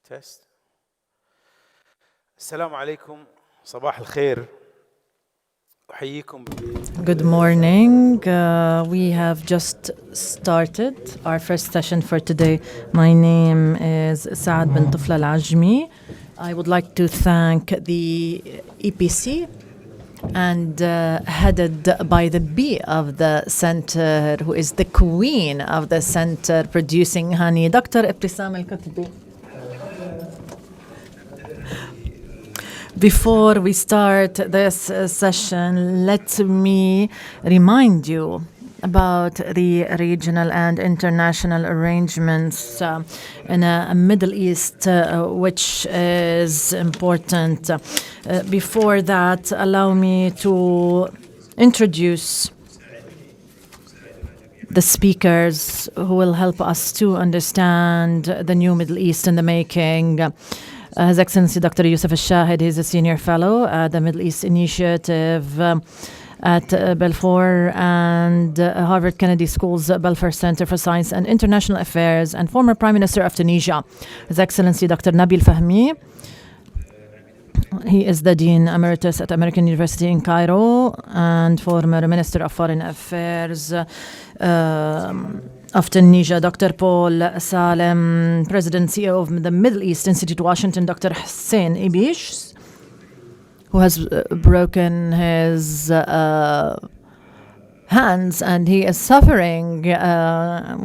Test. Assalamu alaikum. Sabah al-khair. Good morning. We have just started our first session for today. My name is Saad bin Tiflah Alajmi. I would like to thank the EPC and headed by the B of the center, who is the queen of the center producing honey, Dr. Ibtisam al-Kutbi. Before we start this session, let me remind you about the regional and international arrangements in a Middle East, which is important. Before that, allow me to introduce the speakers who will help us to understand the new Middle East in the making. His Excellency Dr. Youssef Chahed, he's a senior fellow at the Middle East Initiative at Belfer and Harvard Kennedy School's Belfer Center for Science and International Affairs, and former Prime Minister of Tunisia. His Excellency Dr. Nabil Fahmy, he is the Dean Emeritus at American University in Cairo and former Minister of Foreign Affairs of Tunisia. Dr. Paul Salem, President CEO of the Middle East Institute, Washington. Dr. Hussein Ibish, who has broken his hands and he is suffering.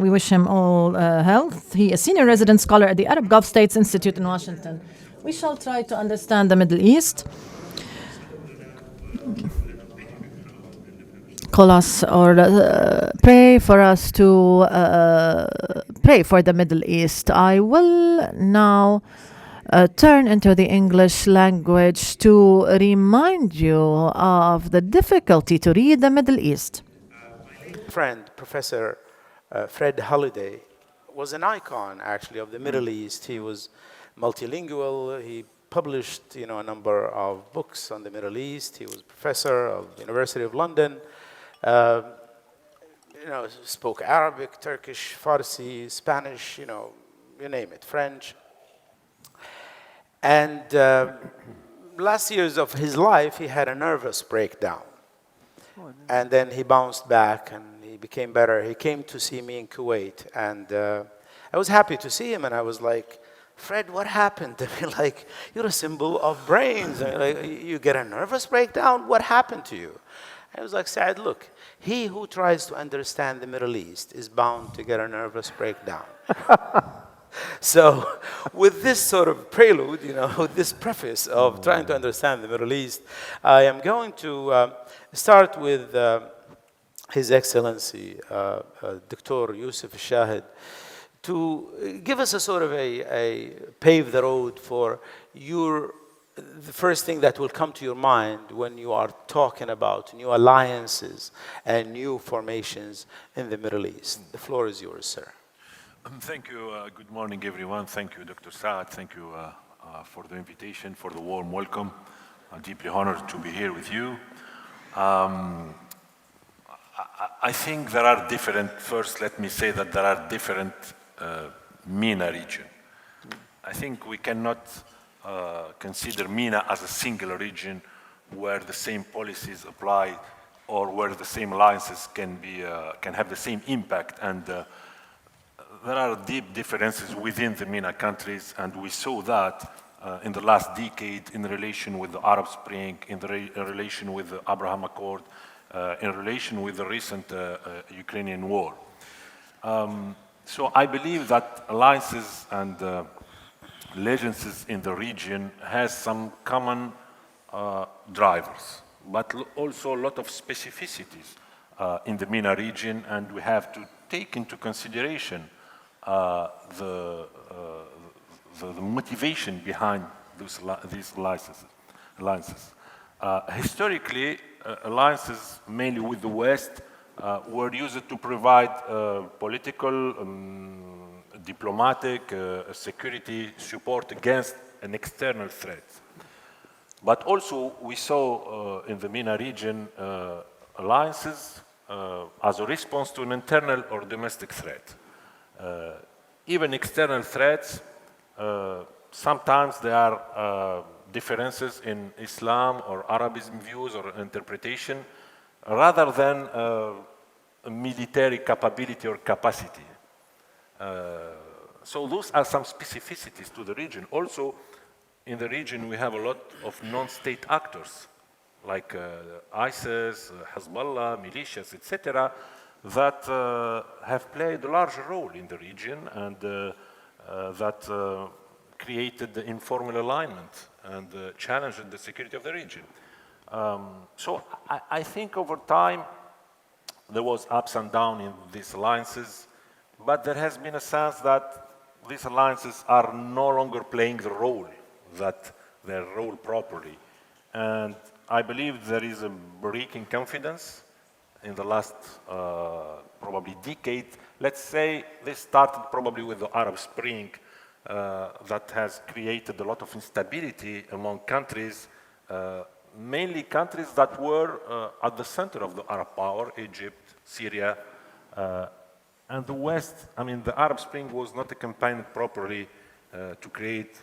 We wish him all health. He is Senior Resident Scholar at the Arab Gulf States Institute in Washington. We shall try to understand the Middle East. Call us or pray for us to pray for the Middle East. I will now turn into the English language to remind you of the difficulty to read the Middle East. Friend, Professor Fred Holliday, was an icon actually of the Middle East. He was multilingual. He published, a number of books on the Middle East. He was professor of the University of London. Spoke Arabic, Turkish, Farsi, Spanish, you name it, French. And last years of his life, he had a nervous breakdown. And then he bounced back and he became better. He came to see me in Kuwait. And I was happy to see him. And I was like, Fred, what happened? Like, you're a symbol of brains. Like, you get a nervous breakdown? What happened to you? I was like, Saad, look, he who tries to understand the Middle East is bound to get a nervous breakdown. So with this sort of prelude, with this preface of trying to understand the Middle East, I am going to start with His Excellency, Dr. Youssef Chahed, to give us a sort of a pave the road for the first thing that will come to your mind when you are talking about new alliances and new formations in the Middle East. The floor is yours, sir. Thank you. Good morning, everyone. Thank you, Dr. Saad. Thank you for the invitation, for the warm welcome. I'm deeply honored to be here with you. I think there are first let me say that there are different MENA region. I think we cannot consider MENA as a single region where the same policies apply or where the same alliances can have the same impact. And there are deep differences within the MENA countries, and we saw that in the last decade in relation with the Arab Spring, in relation with the Abraham Accord, in relation with the recent Ukrainian war. So I believe that alliances and allegiances in the region has some common drivers, but also a lot of specificities in the MENA region, and we have to take into consideration the motivation behind these alliances. Historically, alliances mainly with the West were used to provide political, diplomatic, security support against an external threat. But also we saw in the MENA region alliances as a response to an internal or domestic threat. Even external threats sometimes there are differences in Islam or Arabism views or interpretation, rather than military capability or capacity. So those are some specificities to the region. Also, in the region, we have a lot of non-state actors, like ISIS, Hezbollah, militias, etc., that have played a large role in the region and that created the informal alignment and challenged the security of the region. So I think over time, there was ups and downs in these alliances, but there has been a sense that these alliances are no longer playing the role their role properly. And I believe there is a breaking confidence in the last probably decade. Let's say this started probably with the Arab Spring that has created a lot of instability among countries, mainly countries that were at the center of the Arab power, Egypt, Syria, and the West. I mean, the Arab Spring was not accompanied properly to create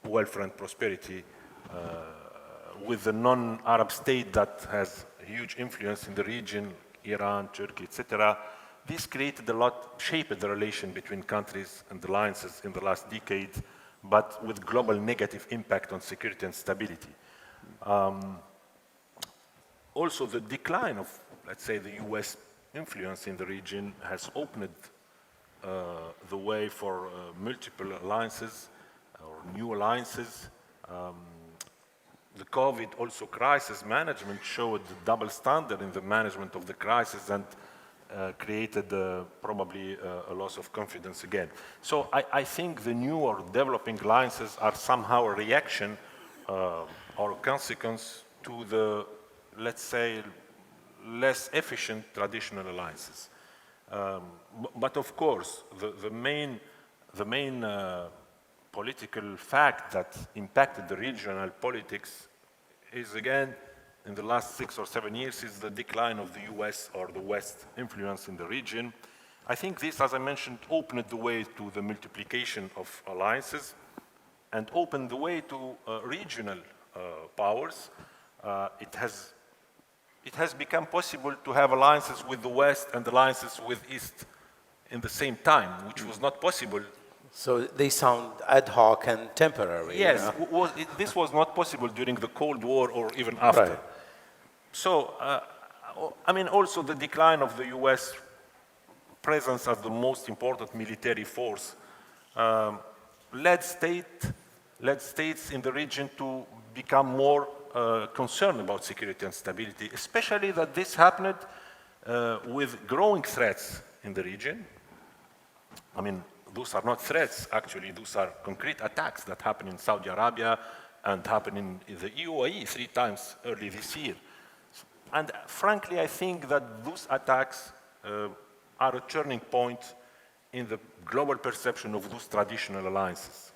welfare and prosperity with the non-Arab state that has huge influence in the region, Iran, Turkey, etc. This created a lot, shaped the relation between countries and alliances in the last decade, but with global negative impact on security and stability. Also, the decline of, let's say, the US influence in the region has opened the way for multiple alliances or new alliances. The COVID also crisis management showed the double standard in the management of the crisis and created probably a loss of confidence again. So I think the new or developing alliances are somehow a reaction or a consequence to the, let's say, less efficient traditional alliances. But of course, the main political fact that impacted the regional politics is, again, in the last 6 or 7 years, is the decline of the US or the West influence in the region. I think this, as I mentioned, opened the way to the multiplication of alliances and opened the way to regional powers. It has become possible to have alliances with the West and alliances with East in the same time, which was not possible. So they sound ad hoc and temporary. Yes, this was not possible during the Cold War or even after. Right. So, I mean, also the decline of the US presence as the most important military force led states in the region to become more concerned about security and stability, especially that this happened with growing threats in the region. I mean, those are not threats, actually. Those are concrete attacks that happen in Saudi Arabia and happen in the UAE 3 times early this year. And frankly, I think that those attacks are a turning point in the global perception of those traditional alliances,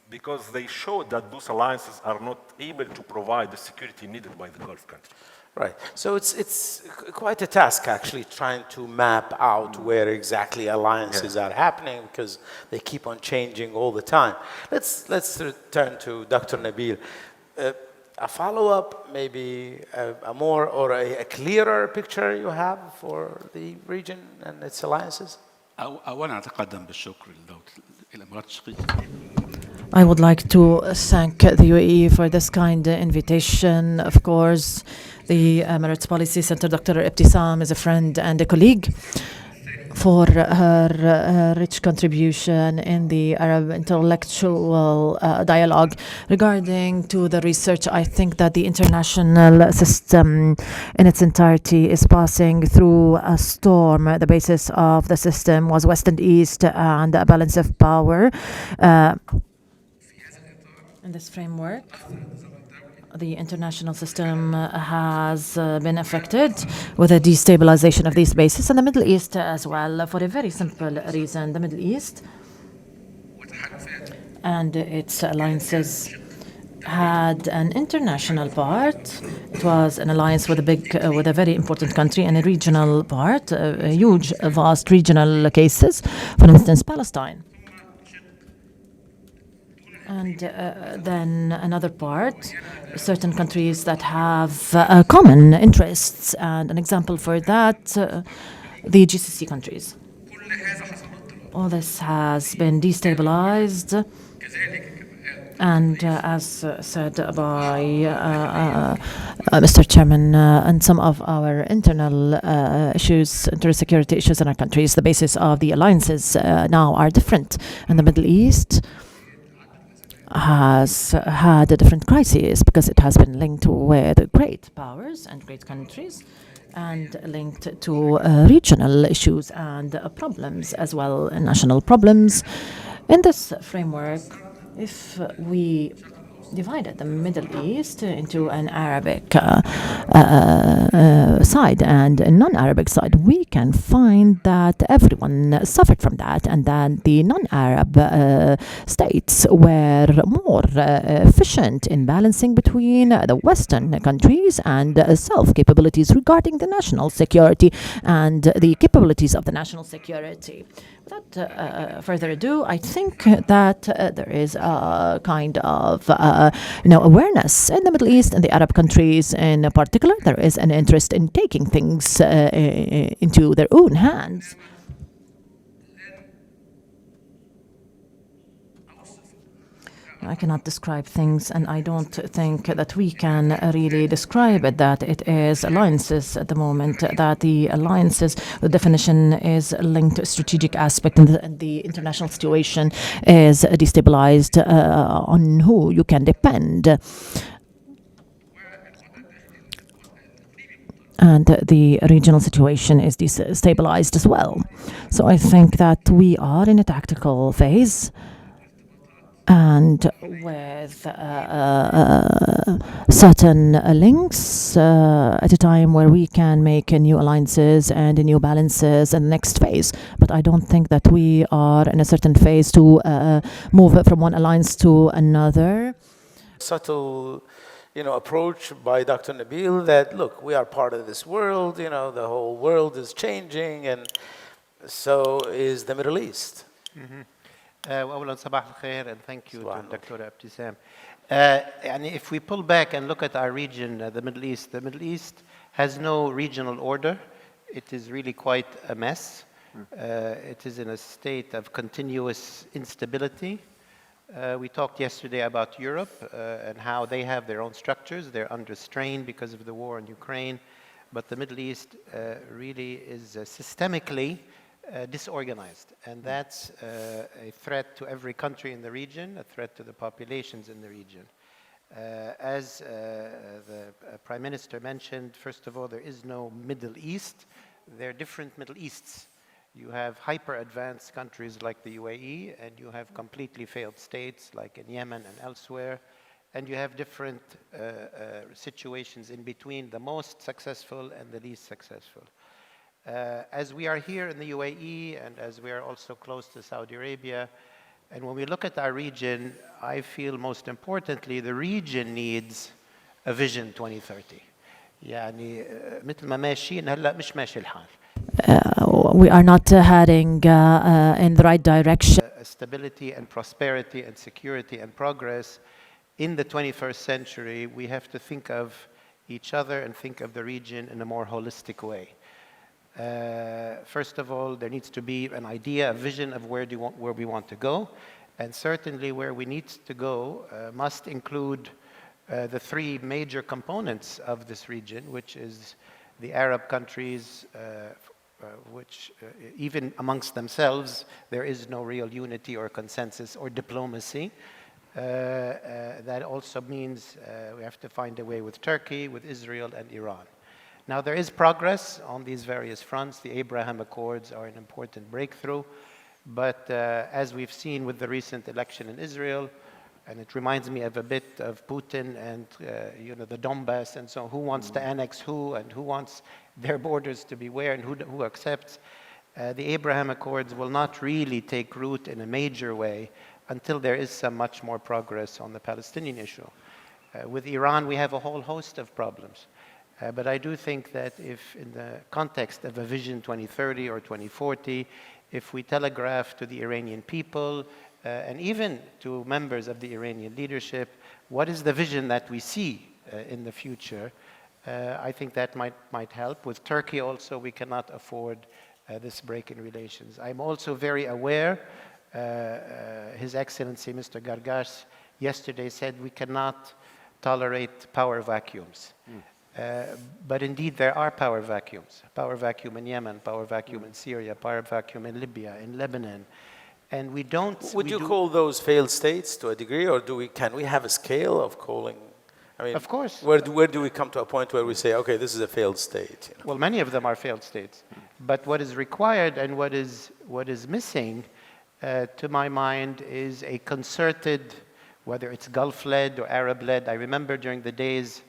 because they show that those alliances are not able to provide the security needed by the Gulf countries. Right. So it's quite a task, actually, trying to map out where exactly alliances are happening, because they keep on changing all the time. Let's return to Dr. Nabil. A follow-up, maybe a more or a clearer picture you have for the region and its alliances? أولا أتقدم بالشكر لدولة الإمارات الشقيقة. I would like to thank the UAE for this kind invitation. Of course, the Emirates Policy Center, Dr. Ibtisam, is a friend and a colleague, for her rich contribution in the Arab intellectual dialogue. Regarding to the research, I think that the international system in its entirety is passing through a storm. The basis of the system was West and East and a balance of power. In this framework, the international system has been affected with a destabilization of these bases, and the Middle East as well, for a very simple reason. The Middle East and its alliances had an international part. It was an alliance with a very important country, and a regional part, a huge, vast regional cases. For instance, Palestine. And then another part, certain countries that have common interests. And an example for that, the GCC countries. All this has been destabilized. And as said by Mr. Chairman, and some of our internal issues, internal security issues in our countries, the basis of the alliances now are different. And the Middle East has had a different crisis because it has been linked with great powers and great countries and linked to regional issues and problems as well, national problems. In this framework, if we divided the Middle East into an Arabic side and a non-Arabic side, we can find that everyone suffered from that, and that the non-Arab states were more efficient in balancing between the Western countries and self-capabilities regarding the national security and the capabilities of the national security. Without further ado, I think that there is a kind of awareness in the Middle East and the Arab countries in particular. There is an interest in taking things into their own hands. I cannot describe things, and I don't think that we can really describe it, that it is alliances at the moment, that the alliances, the definition is linked to a strategic aspect, and the international situation is destabilized on who you can depend. And the regional situation is destabilized as well. So I think that we are in a tactical phase, and with certain links at a time where we can make new alliances and new balances in the next phase. But I don't think that we are in a certain phase to move from one alliance to another. Subtle, approach by Dr. Nabil that, look, we are part of this world, the whole world is changing, and so is the Middle East. وأولا صباح الخير, and thank you to Dr. Abtisam. If we pull back and look at our region, the Middle East has no regional order. It is really quite a mess. It is in a state of continuous instability. We talked yesterday about Europe and how they have their own structures. They're under strain because of the war in Ukraine. But the Middle East really is systemically disorganized, and that's a threat to every country in the region, a threat to the populations in the region. As the Prime Minister mentioned, first of all, there is no Middle East. There are different Middle Easts. You have hyper-advanced countries like the UAE, and you have completely failed states like in Yemen and elsewhere, and you have different situations in between the most successful and the least successful. As we are here in the UAE, and as we are also close to Saudi Arabia, and when we look at our region, I feel most importantly, the region needs a vision 2030. يعني مثل ما ماشيين هلا مش ماشي الحال. We are not heading in the right direction. Stability and prosperity and security and progress in the 21st century, we have to think of each other and think of the region in a more holistic way. First of all, there needs to be an idea, a vision of where we want to go, and certainly where we need to go must include the three major components of this region, which is the Arab countries, which even amongst themselves, there is no real unity or consensus or diplomacy. That also means we have to find a way with Turkey, with Israel, and Iran. Now, there is progress on these various fronts. The Abraham Accords are an important breakthrough. But as we've seen with the recent election in Israel, and it reminds me of a bit of Putin and the Donbass, and so who wants to annex who, and who wants their borders to be where, and who accepts. The Abraham Accords will not really take root in a major way until there is some much more progress on the Palestinian issue. With Iran, we have a whole host of problems. But I do think that if in the context of a Vision 2030 or 2040, if we telegraph to the Iranian people and even to members of the Iranian leadership, what is the vision that we see in the future? I think that might help. With Turkey also, we cannot afford this break in relations. I'm also very aware, His Excellency Mr. Gargash yesterday said we cannot tolerate power vacuums. But indeed, there are power vacuums. Power vacuum in Yemen, power vacuum in Syria, power vacuum in Libya, in Lebanon. And we don't... Would you call those failed states to a degree, or can we have a scale of calling? I mean, of course. Where do we come to a point where we say, okay, this is a failed state? You know? Well, many of them are failed states. But what is required and what is missing, to my mind, is a concerted, whether it's Gulf-led or Arab-led. I remember during the days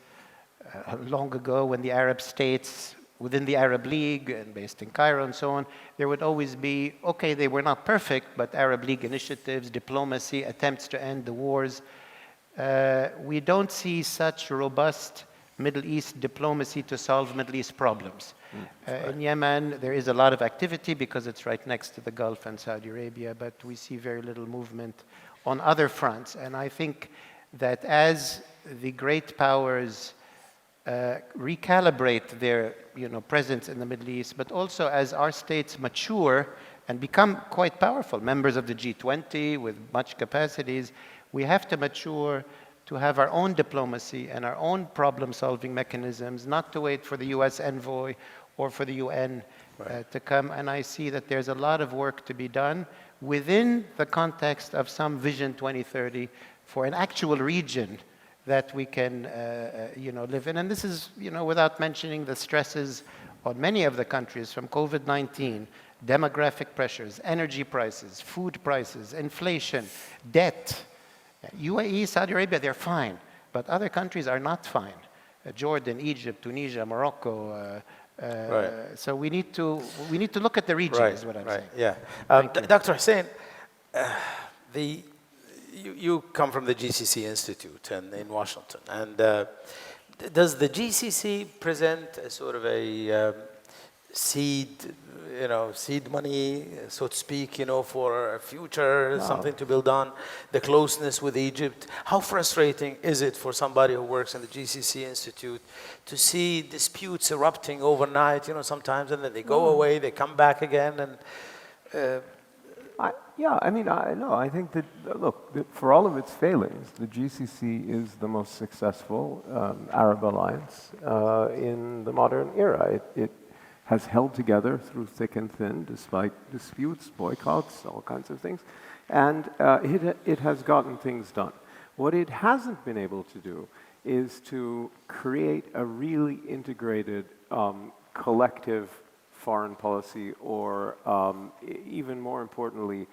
long ago when the Arab states within the Arab League and based in Cairo and so on, there would always be, okay, they were not perfect, but Arab League initiatives, diplomacy, attempts to end the wars. We don't see such robust Middle East diplomacy to solve Middle East problems. In Yemen, there is a lot of activity because it's right next to the Gulf and Saudi Arabia, but we see very little movement on other fronts. And I think that as the great powers recalibrate their presence in the Middle East, but also as our states mature and become quite powerful, members of the G20 with much capacities, we have to mature to have our own diplomacy and our own problem-solving mechanisms, not to wait for the US envoy or for the UN to come. And I see that there's a lot of work to be done within the context of some Vision 2030 for an actual region that we can live in. And this is without mentioning the stresses on many of the countries from COVID-19, demographic pressures, energy prices, food prices, inflation, debt. UAE, Saudi Arabia, they're fine, but other countries are not fine. Jordan, Egypt, Tunisia, Morocco. So we need to look at the region, is what I'm saying. Yeah, Dr. Hussein, you come from the GCC Institute in Washington, and does the GCC present a sort of a seed money, so to speak, for a future, something to build on, the closeness with Egypt? How frustrating is it for somebody who works in the GCC Institute to see disputes erupting overnight, sometimes, and then they go away, they come back again, and... I think that, look, for all of its failings, the GCC is the most successful Arab alliance in the modern era. It has held together through thick and thin, despite disputes, boycotts, all kinds of things, and it has gotten things done. What it hasn't been able to do is to create a really integrated collective foreign policy, or even more importantly,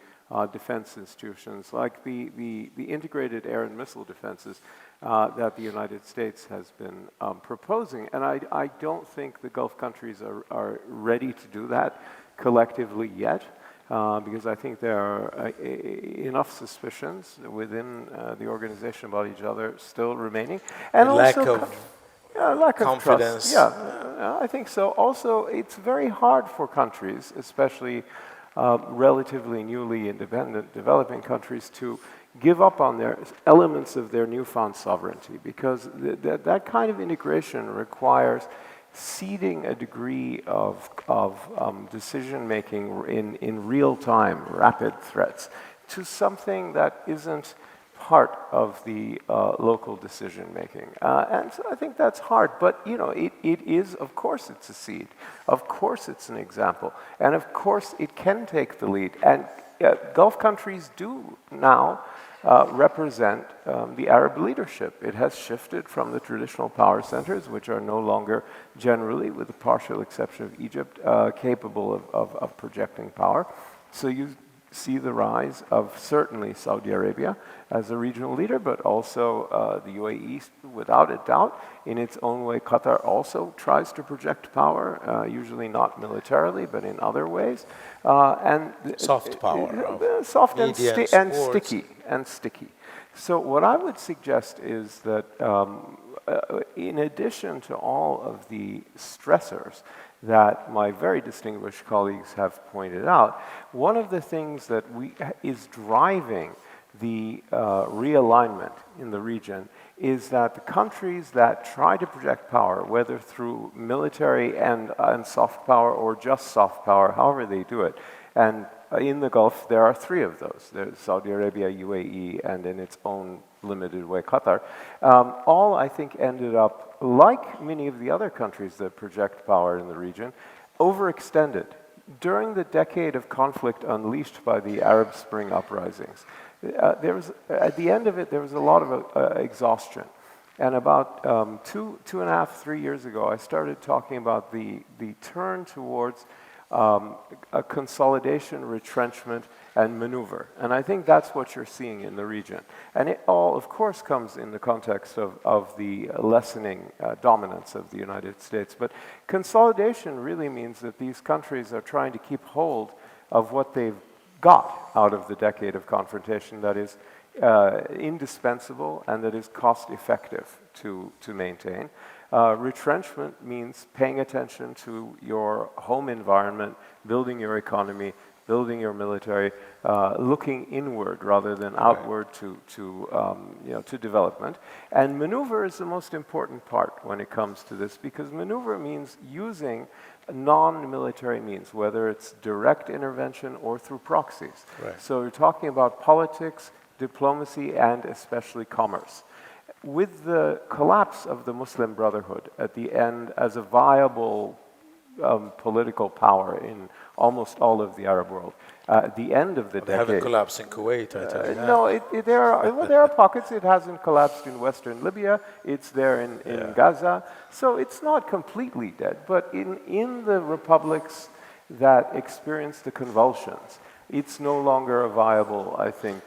defense institutions like the integrated air and missile defenses that the United States has been proposing. And I don't think the Gulf countries are ready to do that collectively yet, because I think there are enough suspicions within the organization about each other still remaining. And lack also of confidence. Trust. Yeah, I think so. Also, it's very hard for countries, especially relatively newly independent developing countries, to give up on their elements of their newfound sovereignty, because that kind of integration requires ceding a degree of decision-making in real time, rapid threats, to something that isn't part of the local decision-making. And so I think that's hard, but it is, of course it's a seed, of course it's an example, and of course it can take the lead. And Gulf countries do now represent the Arab leadership. It has shifted from the traditional power centers, which are no longer generally, with the partial exception of Egypt, capable of projecting power. So you see the rise of certainly Saudi Arabia as a regional leader, but also the UAE, without a doubt. In its own way, Qatar also tries to project power, usually not militarily, but in other ways. And soft power. Soft and sticky. So what I would suggest is that in addition to all of the stressors that my very distinguished colleagues have pointed out. One of the things that is driving the realignment in the region is that the countries that try to project power, whether through military and soft power or just soft power, however they do it, and in the Gulf, there are three of those. There's Saudi Arabia, UAE, and in its own limited way, Qatar. All, I think, ended up, like many of the other countries that project power in the region, overextended. During the decade of conflict unleashed by the Arab Spring uprisings, at the end of it, there was a lot of exhaustion. And about 2.5, 3 years ago, I started talking about the turn towards a consolidation, retrenchment, and maneuver. And I think that's what you're seeing in the region. And it all, of course, comes in the context of the lessening dominance of the United States. But consolidation really means that these countries are trying to keep hold of what they've got out of the decade of confrontation that is indispensable and that is cost-effective to maintain. Retrenchment means paying attention to your home environment, building your economy, building your military, looking inward rather than outward to development. And maneuver is the most important part when it comes to this, because maneuver means using non-military means, whether it's direct intervention or through proxies. Right. So you're talking about politics, diplomacy, and especially commerce. With the collapse of the Muslim Brotherhood at the end as a viable political power in almost all of the Arab world, at the end of the They haven't decade... collapsed in Kuwait, I tell you that. No, there are pockets. It hasn't collapsed in Western Libya. It's there in Gaza. So it's not completely dead. But in the republics that experience the convulsions, it's no longer a viable, I think,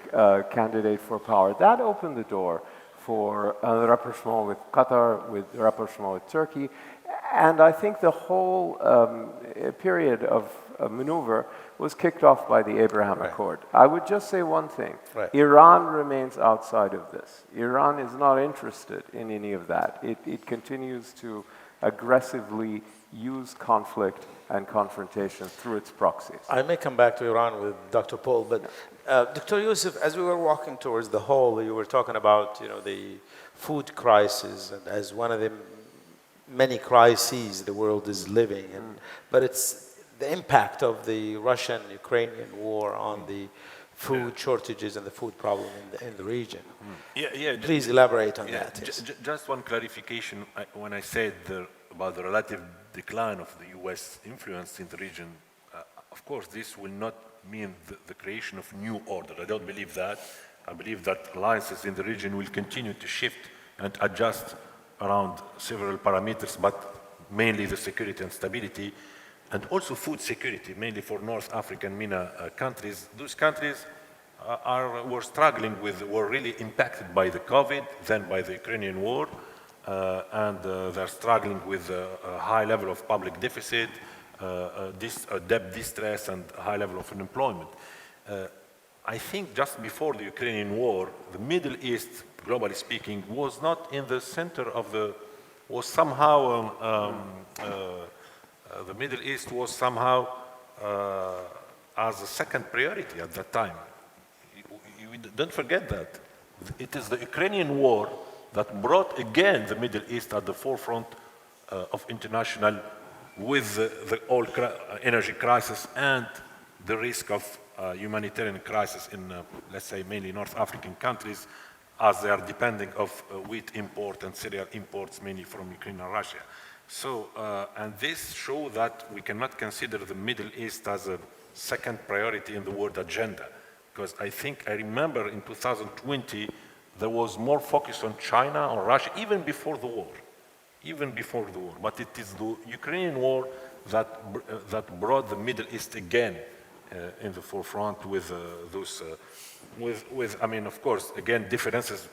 candidate for power. That opened the door for a rapprochement with Qatar, with rapprochement with Turkey. And I think the whole period of maneuver was kicked off by the Abraham Accord. I would just say one thing. Right. Iran remains outside of this. Iran is not interested in any of that. It continues to aggressively use conflict and confrontation through its proxies. I may come back to Iran with Dr. Paul, but Dr. Youssef, as we were walking towards the hall, you were talking about the food crisis and as one of the many crises the world is living in, but it's the impact of the Russian-Ukrainian war on the food shortages and the food problem in the region. Please elaborate on that. Yes. Just one clarification. When I said about the relative decline of the U.S. influence in the region, of course, this will not mean the creation of new order. I don't believe that. I believe that alliances in the region will continue to shift and adjust around several parameters, but mainly the security and stability, and also food security, mainly for North African MENA countries. Those countries were really impacted by the COVID, then by the Ukrainian war, and they're struggling with a high level of public deficit, debt distress, and a high level of unemployment. I think just before the Ukrainian war, the Middle East, globally speaking, was not in the center of was somehow, the Middle East was somehow as a second priority at that time. You don't forget that. It is the Ukrainian war that brought again the Middle East at the forefront of international, with the oil energy crisis and the risk of humanitarian crisis in, let's say, mainly North African countries, as they are depending of wheat import and cereal imports, mainly from Ukraine and Russia. So, and this shows that we cannot consider the Middle East as a second priority in the world agenda. Because I remember in 2020, there was more focus on China, on Russia, even before the war. But it is the Ukrainian war that brought the Middle East again in the forefront with I mean, of course, again, differences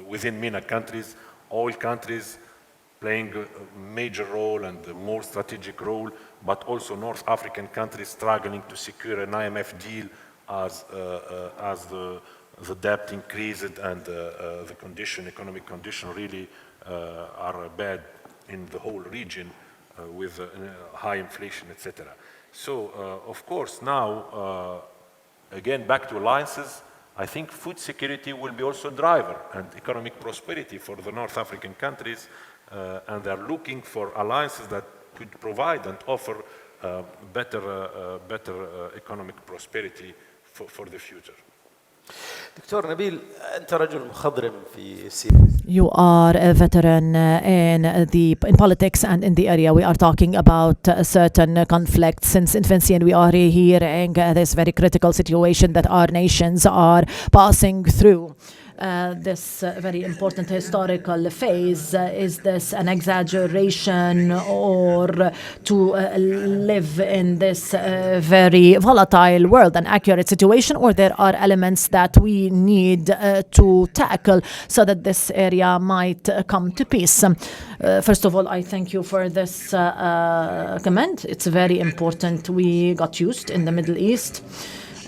within MENA countries, oil countries playing a major role and a more strategic role, but also North African countries struggling to secure an IMF deal as the debt increased and the economic condition really are bad in the whole region. with high inflation, etc. So, of course, now, again, back to alliances, I think food security will be also a driver and economic prosperity for the North African countries, and they're looking for alliances that could provide and offer better economic prosperity for the future. دكتور نبيل أنت رجل مخضرم في السياسة. You are a veteran in politics and in the area. We are talking about certain conflicts since infancy, and we are hearing this very critical situation that our nations are passing through. This very important historical phase, is this an exaggeration or to live in this very volatile world, an accurate situation, or there are elements that we need to tackle so that this area might come to peace? First of all, I thank you for this comment. It's very important. We got used in the Middle East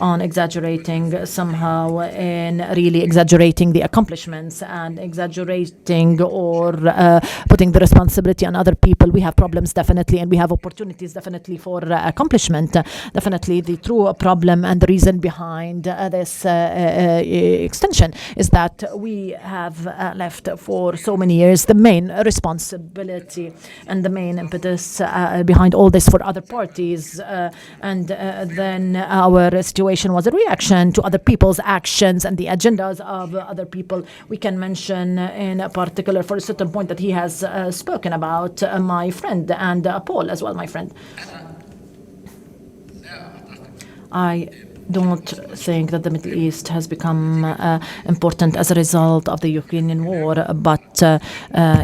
on exaggerating somehow and really exaggerating the accomplishments and exaggerating or putting the responsibility on other people. We have problems definitely, and we have opportunities definitely for accomplishment. Definitely the true problem and the reason behind this extension is that we have left for so many years the main responsibility and the main impetus behind all this for other parties, and then our situation was a reaction to other people's actions and the agendas of other people. We can mention in particular for a certain point that he has spoken about my friend and Paul as well, my friend. I don't think that the Middle East has become important as a result of the Ukrainian war, but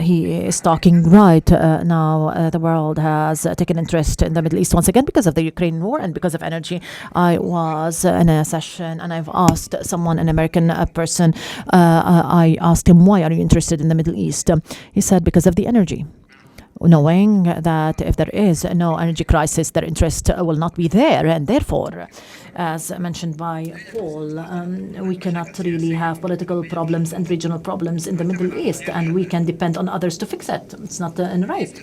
he is talking right now. The world has taken interest in the Middle East once again because of the Ukrainian war and because of energy. I was in a session and I've asked someone, an American person, I asked him, why are you interested in the Middle East? He said, because of the energy. Knowing that if there is no energy crisis, their interest will not be there, and therefore, as mentioned by Paul, we cannot really have political problems and regional problems in the Middle East, and we can depend on others to fix it. It's not right.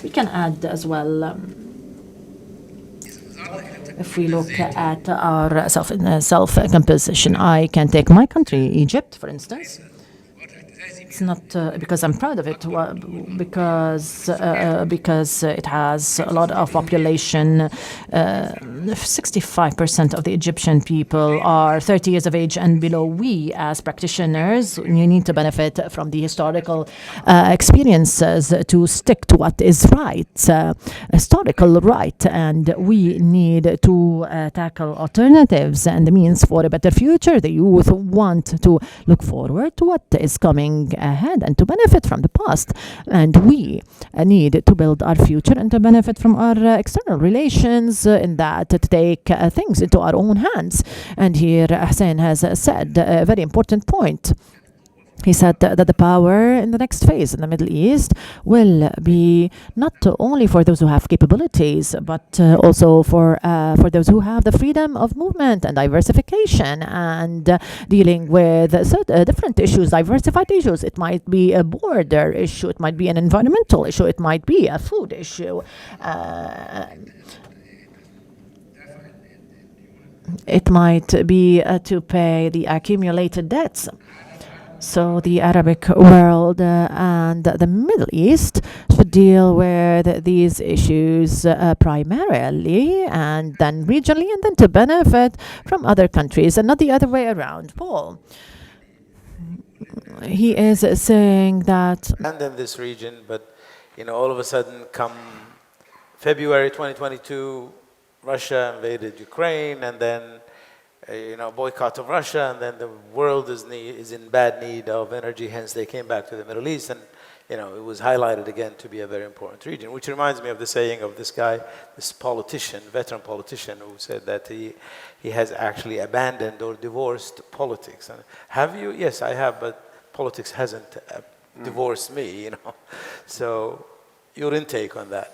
We can add as well, if we look at our self-composition, I can take my country, Egypt, for instance. It's not because I'm proud of it, because it has a lot of population. 65% of the Egyptian people are 30 years of age and below. We, as practitioners, you need to benefit from the historical experiences to stick to what is right, historical right, and we need to tackle alternatives and the means for a better future. The youth want to look forward to what is coming ahead and to benefit from the past, and we need to build our future and to benefit from our external relations, in that to take things into our own hands. And here Hussein has said a very important point. He said that the power in the next phase in the Middle East will be not only for those who have capabilities, but also for those who have the freedom of movement and diversification and dealing with different issues, diversified issues. It might be a border issue, it might be an environmental issue, it might be a food issue. It might be to pay the accumulated debts. So the Arabic world and the Middle East should deal with these issues primarily, and then regionally, and then to benefit from other countries and not the other way around. Paul, he is saying that... And in this region, but all of a sudden come February 2022, Russia invaded Ukraine, and then boycott of Russia, and then the world is in bad need of energy, hence they came back to the Middle East, and it was highlighted again to be a very important region, which reminds me of the saying of this guy, this politician, veteran politician, who said that he has actually abandoned or divorced politics. And have you? Yes, I have, but politics hasn't divorced me, So your intake on that?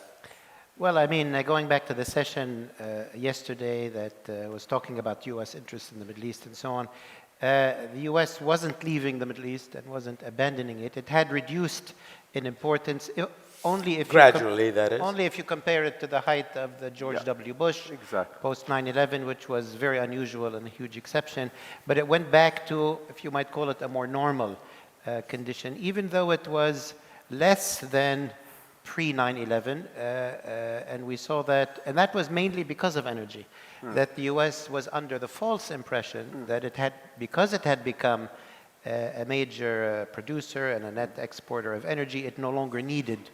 Well, I mean, going back to the session yesterday that was talking about U.S. interests in the Middle East and so on, the U.S. wasn't leaving the Middle East and wasn't abandoning it. It had reduced in importance. only if Gradually, that is. only if you compare it to the height of the George W. Bush Exactly. post 9/11, which was very unusual and a huge exception. But it went back to, if you might call it, a more normal condition, even though it was less than pre 9/11, and we saw that, and that was mainly because of energy, that the U.S. was under the false impression that it had, because it had become a major producer and a net exporter of energy, it no longer needed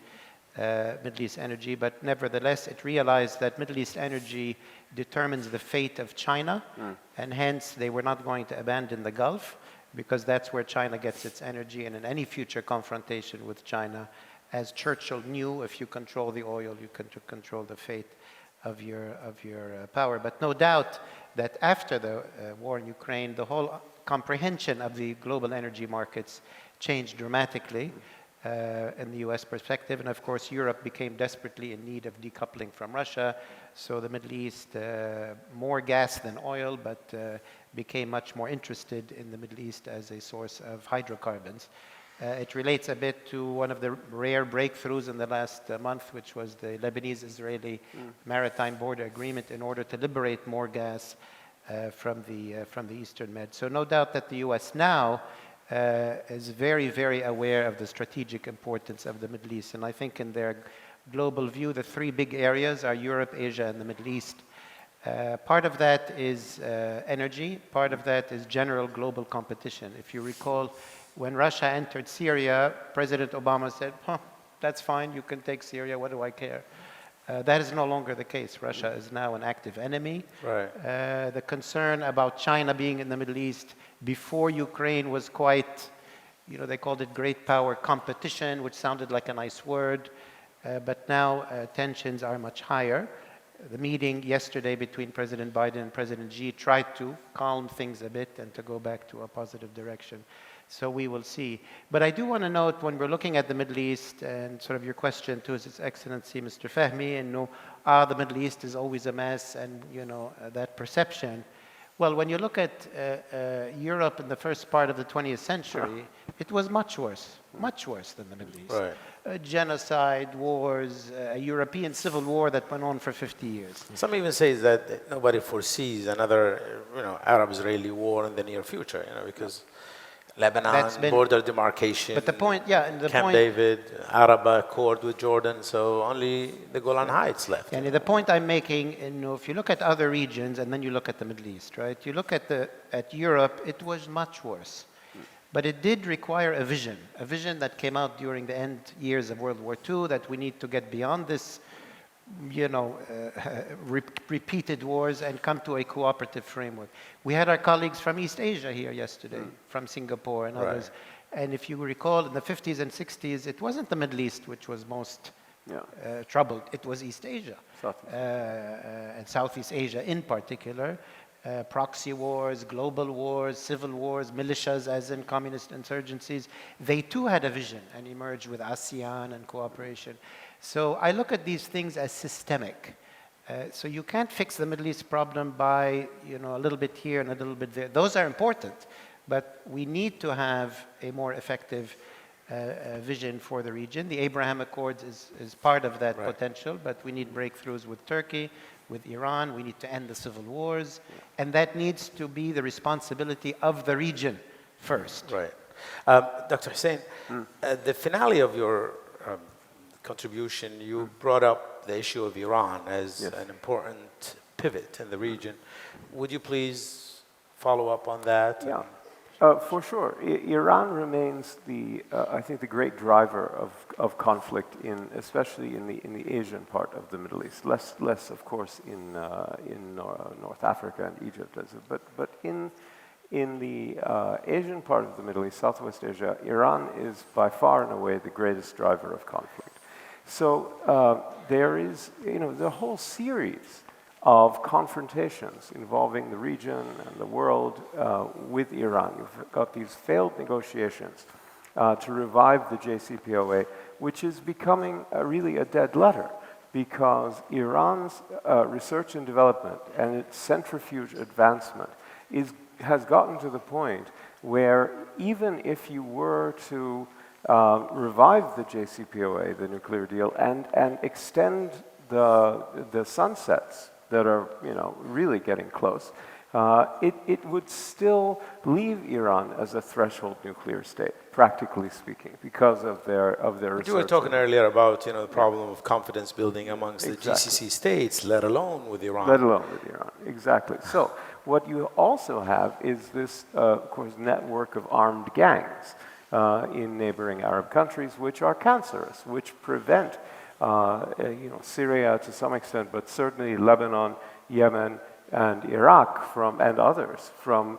Middle East energy, but nevertheless it realized that Middle East energy determines the fate of China, and hence they were not going to abandon the Gulf, because that's where China gets its energy, and in any future confrontation with China, as Churchill knew, if you control the oil, you can control the fate of your power. But no doubt that after the war in Ukraine, the whole comprehension of the global energy markets changed dramatically in the US perspective. And of course, Europe became desperately in need of decoupling from Russia. So the Middle East, more gas than oil, but became much more interested in the Middle East as a source of hydrocarbons. It relates a bit to one of the rare breakthroughs in the last month, which was the Lebanese-Israeli maritime border agreement in order to liberate more gas from the Eastern Med. So no doubt that the U.S. now is very, very aware of the strategic importance of the Middle East. And I think in their global view, the three big areas are Europe, Asia, and the Middle East. Part of that is energy. Part of that is general global competition. If you recall, when Russia entered Syria, President Obama said, that's fine, you can take Syria, what do I care? That is no longer the case. Russia is now an active enemy. Right. The concern about China being in the Middle East before Ukraine was quite, they called it great power competition, which sounded like a nice word, but now tensions are much higher. The meeting yesterday between President Biden and President Xi tried to calm things a bit and to go back to a positive direction. So we will see. But I do want to note, when we're looking at the Middle East, and sort of your question to His Excellency Mr. Fahmy, and the Middle East is always a mess, and that perception. Well, when you look at Europe in the first part of the 20th century, it was much worse than the Middle East. Right. Genocide, wars, a European civil war that went on for 50 years. Some even say that nobody foresees another, Arab-Israeli war in the near future, because Lebanon, border demarcation, but the point, Camp David, Arab Accord with Jordan, so only the Golan Heights left. And the point I'm making, if you look at other regions and then you look at the Middle East, right? You look at Europe, it was much worse. But it did require a vision that came out during the end years of World War II, that we need to get beyond this, repeated wars and come to a cooperative framework. We had our colleagues from East Asia here yesterday, from Singapore and others. And if you recall, in the 50s and 60s, it wasn't the Middle East which was most troubled. It was East Asia, and Southeast Asia in particular. Proxy wars, global wars, civil wars, militias as in communist insurgencies. They too had a vision and emerged with ASEAN and cooperation. So I look at these things as systemic. So you can't fix the Middle East problem by a little bit here and a little bit there. Those are important, but we need to have a more effective vision for the region. The Abraham Accords is part of that potential, but we need breakthroughs with Turkey, with Iran. We need to end the civil wars, and that needs to be the responsibility of the region first. Right. Dr. Hussein, the finale of your contribution, you brought up the issue of Iran as an important pivot in the region. Would you please follow up on that? Yeah. For sure. Iran remains I think, the great driver of conflict, especially in the Asian part of the Middle East. Less of course, in North Africa and Egypt, but in the Asian part of the Middle East, Southwest Asia, Iran is by far and away the greatest driver of conflict. So there is, the whole series of confrontations involving the region and the world with Iran. You've got these failed negotiations to revive the JCPOA, which is becoming really a dead letter, because Iran's research and development and its centrifuge advancement has gotten to the point where even if you were to revive the JCPOA, the nuclear deal, and extend the sunsets that are, really getting close, it would still leave Iran as a threshold nuclear state, practically speaking, because of their research. You were talking earlier about the problem of confidence building amongst Exactly. the GCC states, let alone with Iran. Let alone with Iran, exactly. So what you also have is this, of course, network of armed gangs in neighboring Arab countries, which are cancerous, which prevent, Syria to some extent, but certainly Lebanon, Yemen, and Iraq and others from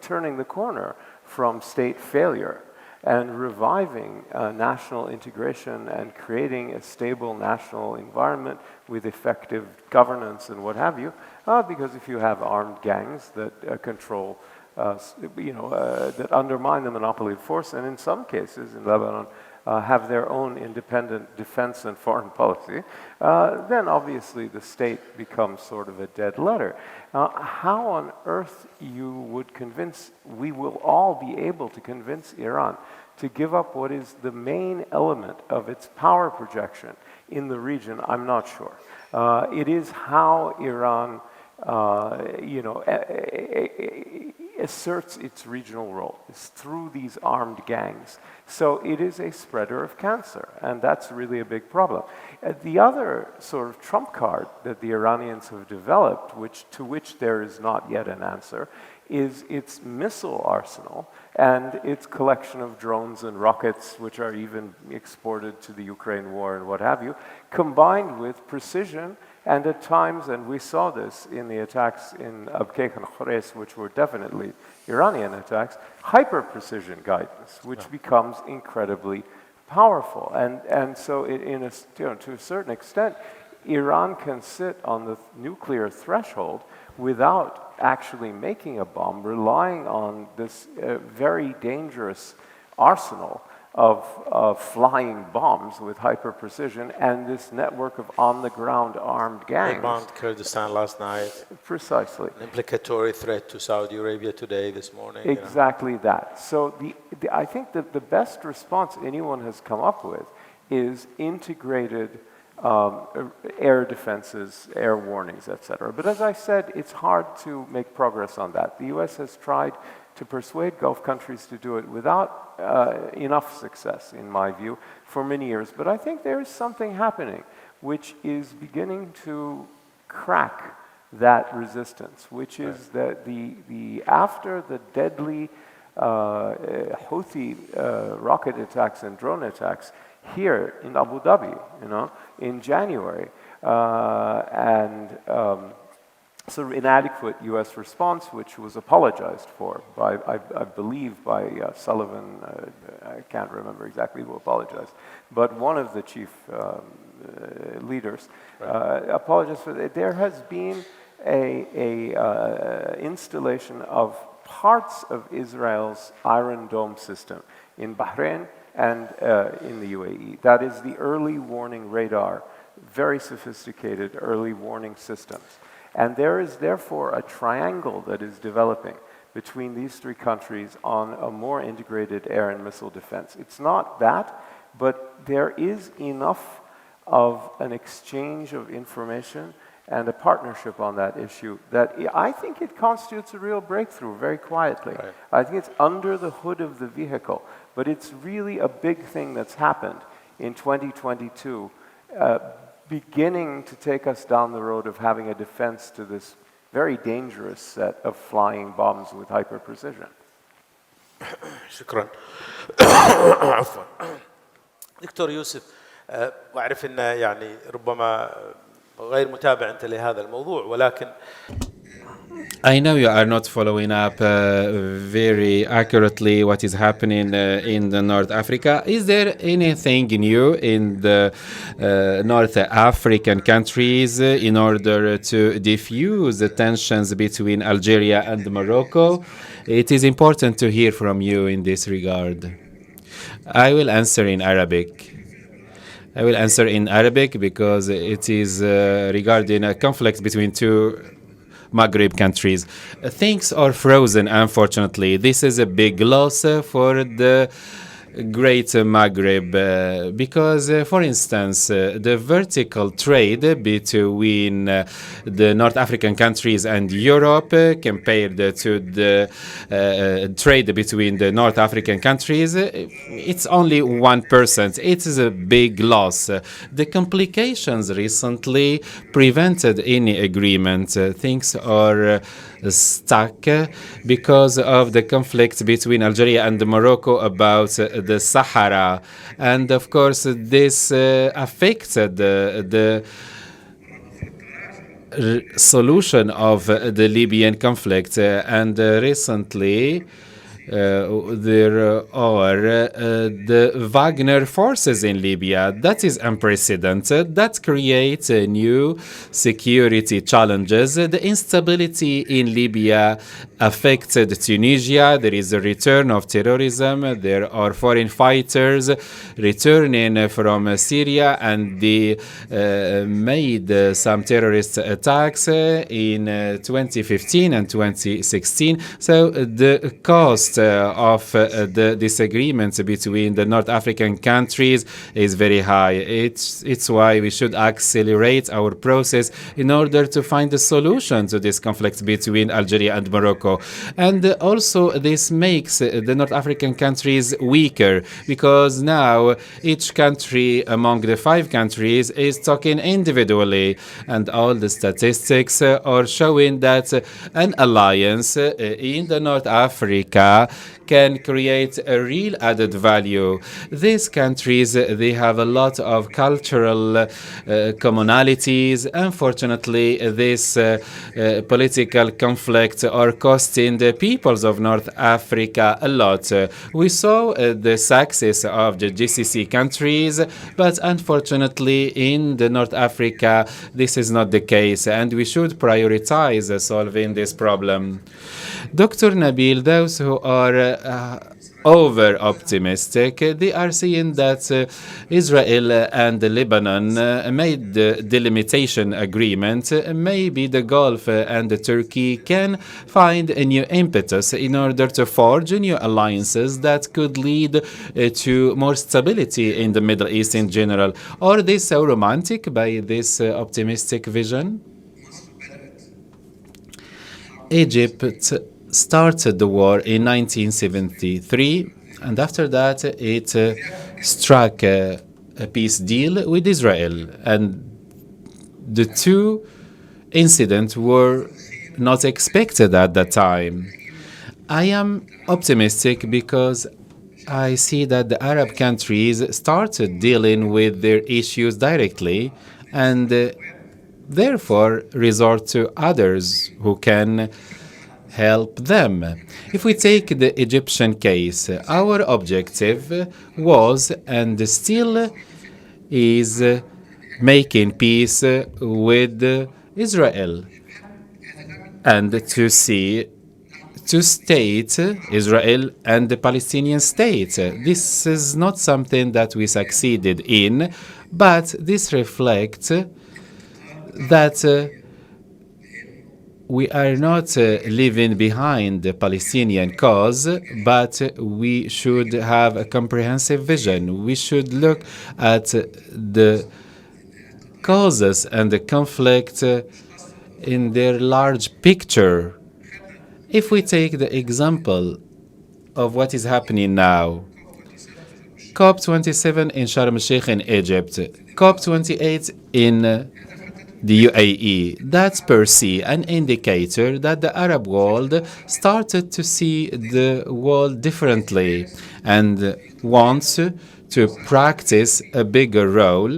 turning the corner from state failure and reviving national integration and creating a stable national environment with effective governance and what have you. Because if you have armed gangs that control, that undermine the monopoly of force, and in some cases in Lebanon have their own independent defense and foreign policy, then obviously the state becomes sort of a dead letter. How on earth we will all be able to convince Iran to give up what is the main element of its power projection in the region, I'm not sure. It is how Iran, asserts its regional role. It's through these armed gangs. So it is a spreader of cancer, and that's really a big problem. The other sort of trump card that the Iranians have developed, to which there is not yet an answer, is its missile arsenal and its collection of drones and rockets, which are even exported to the Ukraine war and what have you, combined with precision and at times, and we saw this in the attacks in Abqaiq and Khurais, which were definitely Iranian attacks, hyper-precision guidance, which becomes incredibly powerful. And so to a certain extent, Iran can sit on the nuclear threshold without actually making a bomb, relying on this very dangerous arsenal of flying bombs with hyper-precision and this network of on-the-ground armed gangs. They bombed Kurdistan last night. Precisely. An implicatory threat to Saudi Arabia today, this morning. Exactly that. So I think that the best response anyone has come up with is integrated air defenses, air warnings, etc. But as I said, it's hard to make progress on that. The U.S. has tried to persuade Gulf countries to do it without enough success, in my view, for many years. But I think there is something happening which is beginning to crack that resistance, which is that after the deadly Houthi rocket attacks and drone attacks here in Abu Dhabi, in January, and sort of inadequate U.S. response, which was apologized for by, I believe, by Sullivan. I can't remember exactly who apologized, but one of the chief leaders apologized for it. There has been a installation of parts of Israel's Iron Dome system in Bahrain and in the UAE. That is the early warning radar, very sophisticated early warning systems. And there is therefore a triangle that is developing between these three countries on a more integrated air and missile defense. It's not that, but there is enough of an exchange of information and a partnership on that issue that I think it constitutes a real breakthrough very quietly. Right. I think it's under the hood of the vehicle, but it's really a big thing that's happened in 2022, beginning to take us down the road of having a defense to this very dangerous set of flying bombs with hyper precision. شكرا. عفوا. دكتور يوسف، واعرف ان يعني ربما غير متابع انت لهذا الموضوع، ولكن I know you are not following up very accurately what is happening in the North Africa. Is there anything new in the North African countries in order to diffuse the tensions between Algeria and Morocco? It is important to hear from you in this regard. I will answer in Arabic. Because it is regarding a conflict between two Maghreb countries. Things are frozen, unfortunately. This is a big loss for the Great Maghreb because, for instance, the vertical trade between the North African countries and Europe compared to the trade between the North African countries, it's only 1%. It is a big loss. The complications recently prevented any agreement. Things are stuck because of the conflict between Algeria and Morocco about the Sahara. And of course, this affected the solution of the Libyan conflict. And recently, there are the Wagner forces in Libya. That is unprecedented. That creates new security challenges. The instability in Libya affected Tunisia. There is a return of terrorism. There are foreign fighters returning from Syria, and they made some terrorist attacks in 2015 and 2016. So the cost of the disagreements between the North African countries is very high. It's why we should accelerate our process in order to find a solution to this conflict between Algeria and Morocco. And also this makes the North African countries weaker because now each country among the 5 countries is talking individually, and all the statistics are showing that an alliance in the North Africa can create a real added value. These countries, they have a lot of cultural commonalities. Unfortunately, this political conflict are costing the peoples of North Africa a lot. We saw the success of the GCC countries, but unfortunately in the North Africa, this is not the case, and we should prioritize solving this problem. Dr. Nabil, those who are over-optimistic, they are seeing that Israel and Lebanon made the delimitation agreement. Maybe the Gulf and Turkey can find a new impetus in order to forge new alliances that could lead to more stability in the Middle East in general. Are they so romantic by this optimistic vision? Egypt started the war in 1973, and after that it struck a peace deal with Israel, and the two incidents were not expected at that time. I am optimistic because I see that the Arab countries started dealing with their issues directly and therefore resort to others who can help them. If we take the Egyptian case, our objective was and still is making peace with Israel and to state Israel and the Palestinian state. This is not something that we succeeded in, but this reflects that we are not leaving behind the Palestinian cause, but we should have a comprehensive vision. We should look at the causes and the conflict in their large picture. If we take the example of what is happening now, COP27 in Sharm el-Sheikh in Egypt, COP28 in the UAE, that's per se an indicator that the Arab world started to see the world differently and wants to practice a bigger role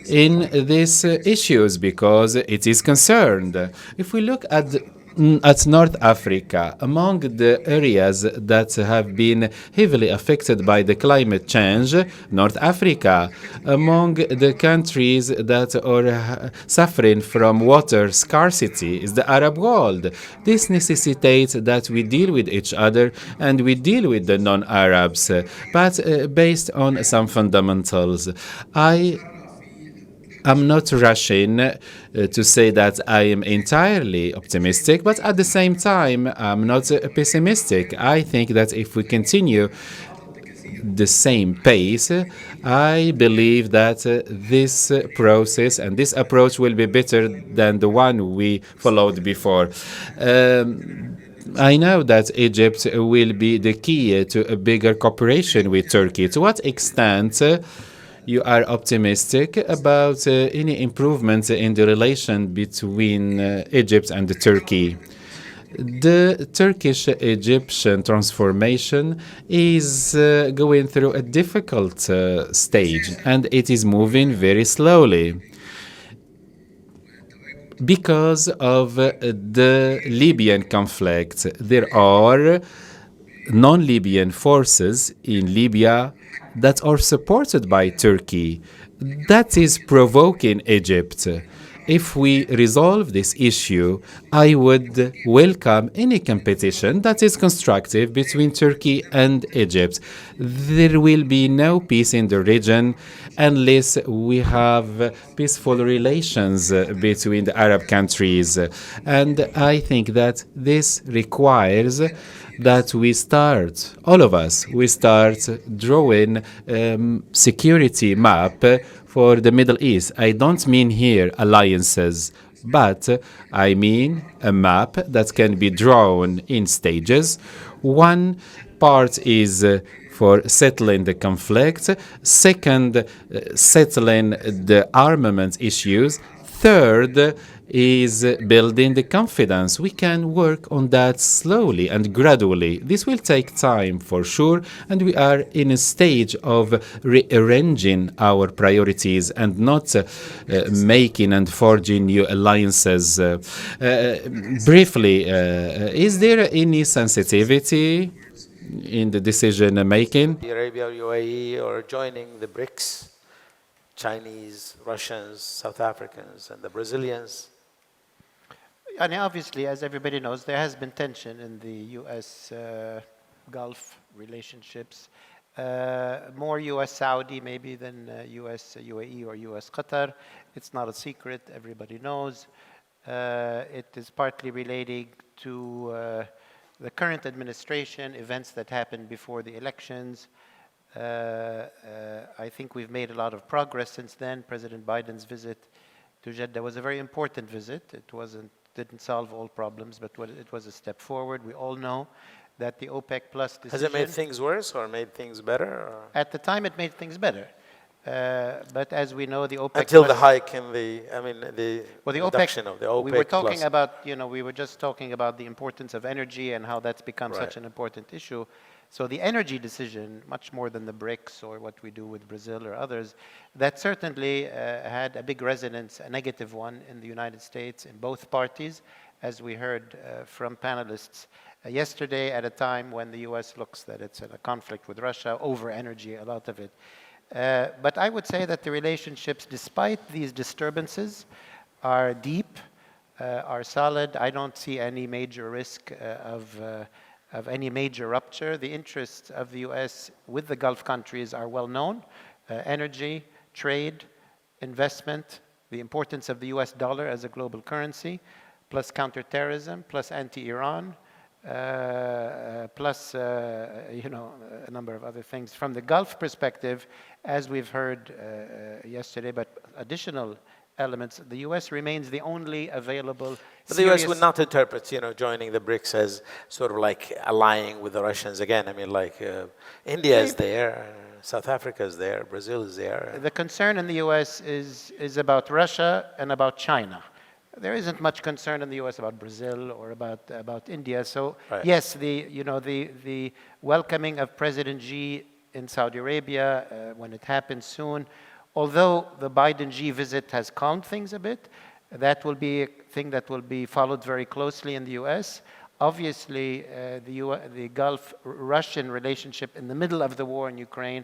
in these issues because it is concerned. If we look at North Africa, among the areas that have been heavily affected by the climate change, North Africa, among the countries that are suffering from water scarcity is the Arab world. This necessitates that we deal with each other and we deal with the non-Arabs, but based on some fundamentals. I I'm not rushing to say that I am entirely optimistic, but at the same time, I'm not pessimistic. I think that if we continue the same pace, I believe that this process and this approach will be better than the one we followed before. I know that Egypt will be the key to a bigger cooperation with Turkey. To what extent you are optimistic about any improvements in the relation between Egypt and Turkey? The Turkish-Egyptian transformation is going through a difficult stage, and it is moving very slowly because of the Libyan conflict. There are non-Libyan forces in Libya that are supported by Turkey. That is provoking Egypt. If we resolve this issue, I would welcome any competition that is constructive between Turkey and Egypt. There will be no peace in the region unless we have peaceful relations between the Arab countries. And I think that this requires that we start, all of us, we start drawing security map for the Middle East. I don't mean here alliances, but I mean a map that can be drawn in stages. One part is for settling the conflict. Second, settling the armament issues. Third is building the confidence. We can work on that slowly and gradually. This will take time for sure, and we are in a stage of rearranging our priorities and not making and forging new alliances. Briefly, is there any sensitivity in the decision making? Saudi Arabia or UAE or joining the BRICS, Chinese, Russians, South Africans, and the Brazilians? And obviously, as everybody knows, there has been tension in the U.S. Gulf relationships. More U.S.-Saudi maybe than U.S.-UAE or U.S.-Qatar. It's not a secret, everybody knows. It is partly relating to the current administration, events that happened before the elections. I think we've made a lot of progress since then. President Biden's visit to Jeddah was a very important visit. It didn't solve all problems, but it was a step forward. We all know that the OPEC Plus decision... Has it made things worse or made things better? Or? At the time, it made things better. But as we know, the OPEC Until Plus, the hike in the reduction of the OPEC we were talking Plus. about, we were just talking about the importance of energy and how that's become such an important issue. So the energy decision, much more than the BRICS or what we do with Brazil or others, that certainly had a big resonance, a negative one in the United States in both parties, as we heard from panelists yesterday at a time when the US looks that it's in a conflict with Russia over energy, a lot of it. But I would say that the relationships, despite these disturbances, are deep, are solid. I don't see any major risk of any major rupture. The interests of the US with the Gulf countries are well known. Energy, trade, investment, the importance of the US dollar as a global currency, plus counterterrorism, plus anti-Iran, plus a number of other things. From the Gulf perspective, as we've heard yesterday, but additional elements, the U.S. remains the only available. But the U.S. would not interpret, joining the BRICS as sort of like allying with the Russians again. I mean, like India is there, South Africa is there, Brazil is there. The concern in the U.S. is about Russia and about China. There isn't much concern in the U.S. about Brazil or about India. So yes, the welcoming of President Xi in Saudi Arabia when it happens soon. Although the Biden-Xi visit has calmed things a bit, that will be a thing that will be followed very closely in the U.S. Obviously, the Gulf-Russian relationship in the middle of the war in Ukraine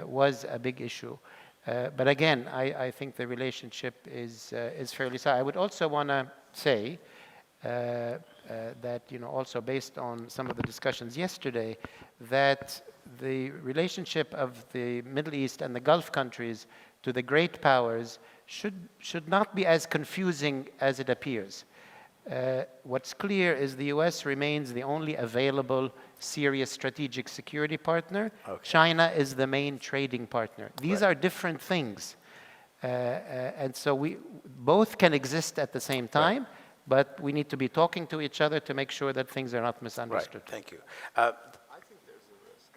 was a big issue. But again, I think the relationship is fairly solid. I would also want to say that, also based on some of the discussions yesterday, that the relationship of the Middle East and the Gulf countries to the great powers should not be as confusing as it appears. What's clear is the US remains the only available serious strategic security partner. Okay. China is the main trading partner. These are different things. And so we both can exist at the same time, but we need to be talking to each other to make sure that things are not misunderstood. Right. Thank you. I think there's a risk.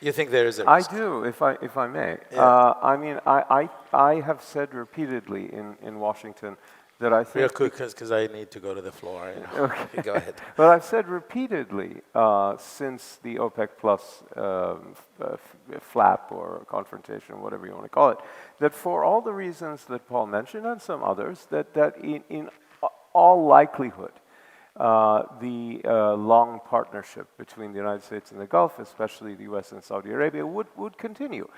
You think there is a I risk? do, if I may. Yeah. I mean, I have said repeatedly in Washington that I think... Real quick, because I need to go to the floor. You know. Okay. Go ahead. But I've said repeatedly since the OPEC Plus flap or confrontation, whatever you want to call it, that for all the reasons that Paul mentioned and some others, that in all likelihood, the long partnership between the United States and the Gulf, especially the US and Saudi Arabia, would continue.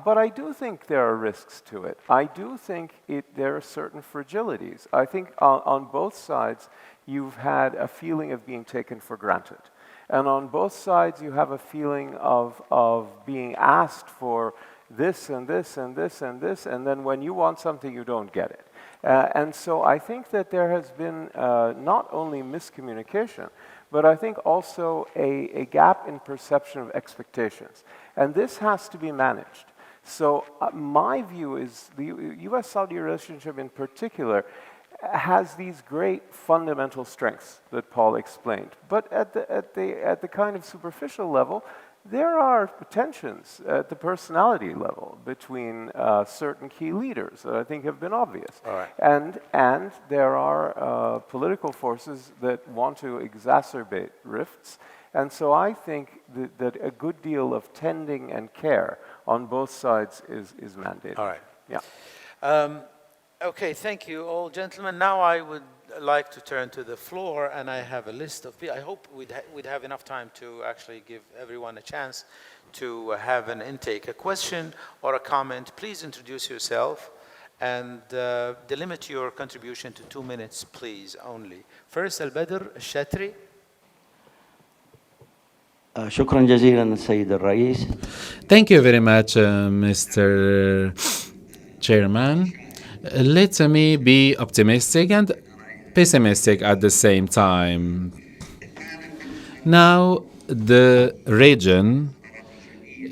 But I do think there are risks to it. I do think there are certain fragilities. I think on both sides, you've had a feeling of being taken for granted. And on both sides, you have a feeling of being asked for this and this and this and this, and then when you want something, you don't get it. And so I think that there has been not only miscommunication, but I think also a gap in perception of expectations. And this has to be managed. So my view is the US-Saudi relationship in particular has these great fundamental strengths that Paul explained. But at the kind of superficial level, there are tensions at the personality level between certain key leaders that I think have been obvious. All right. And there are political forces that want to exacerbate rifts. And so I think that a good deal of tending and care on both sides is mandated. All right. Yeah. Okay, thank you all, gentlemen. Now I would like to turn to the floor, and I have a list of people. I hope we'd have enough time to actually give everyone a chance to have an intake. A question or a comment, please introduce yourself and delimit your contribution to 2 minutes, please, only. First, Al-Badr Al-Shatri. شكرا جزيلا السيد الرئيس. Thank you very much, Mr. Chairman. Let me be optimistic and pessimistic at the same time. Now, the region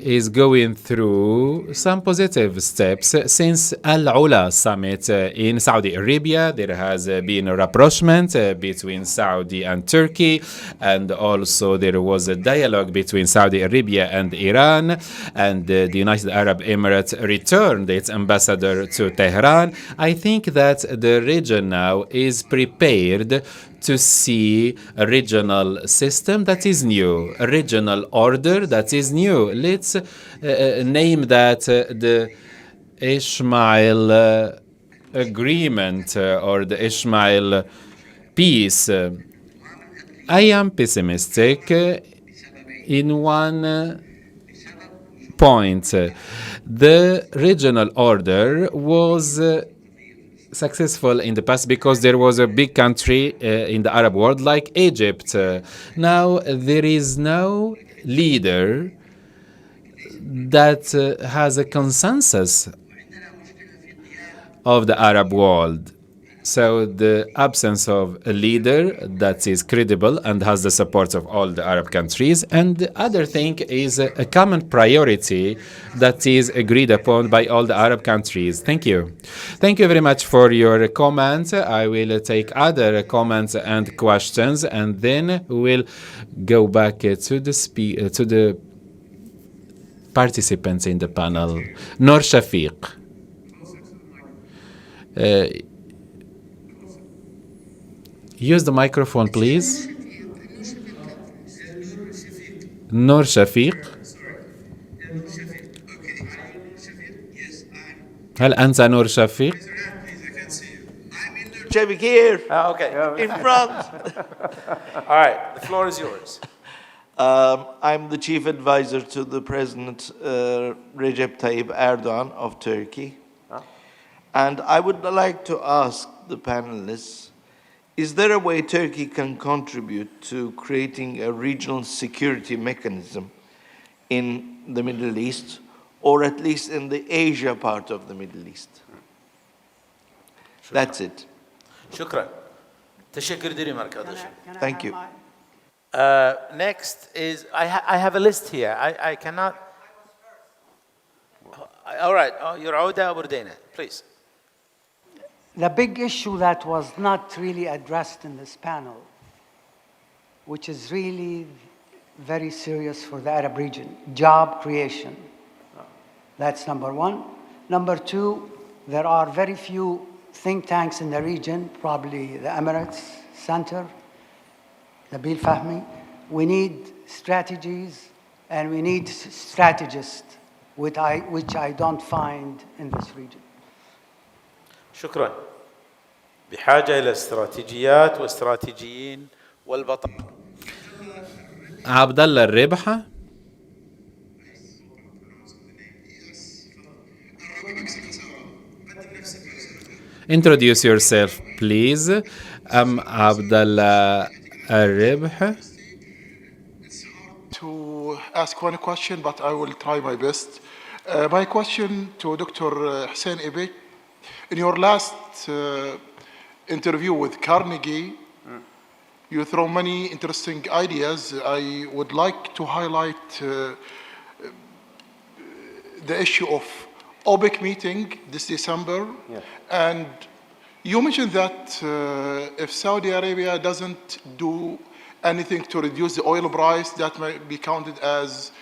is going through some positive steps. Since Al-Ula summit in Saudi Arabia, there has been a rapprochement between Saudi and Turkey, and also there was a dialogue between Saudi Arabia and Iran, and the United Arab Emirates returned its ambassador to Tehran. I think that the region now is prepared to see a regional system that is new, a regional order that is new. Let's name that the Ismail agreement or the Ismail peace. I am pessimistic in one point. The regional order was successful in the past because there was a big country in the Arab world like Egypt. Now there is no leader that has a consensus of the Arab world. So the absence of a leader that is credible and has the support of all the Arab countries. And the other thing is a common priority that is agreed upon by all the Arab countries. Thank you. Thank you very much for your comment. I will take other comments and questions, and then we'll go back to the participants in the panel. Noor Shafiq. Use the microphone, please. Noor Shafiq. هل أنت نور شفيق؟ Shafiq here. Okay. In front. All right, the floor is yours. I'm the chief advisor to the President Recep Tayyip Erdogan of Turkey. And I would like to ask the panelists, is there a way Turkey can contribute to creating a regional security mechanism in the Middle East, or at least in the Asia part of the Middle East? That's it. شكرا. تشكر ديري مركز. Thank you. Next is, I have a list here. I cannot. All right. Your Auda Burdena, please. The big issue that was not really addressed in this panel, which is really very serious for the Arab region, job creation. That's number one. Number two, there are very few think tanks in the region, probably the Emirates Center, Nabil Fahmy. We need strategies and we need strategists, which I don't find in this region. شكرا. بحاجة إلى استراتيجيات واستراتيجيين والبطل. عبد الله الربحة. Introduce yourself, please. I'm Abdallah Aribh. To ask one question, but I will try my best. My question to Dr. Hussein Ibish. In your last interview with Carnegie, you throw many interesting ideas. I would like to highlight the issue of OPEC meeting this December. Yes. And you mentioned that if Saudi Arabia doesn't do anything to reduce the oil price, that might be counted as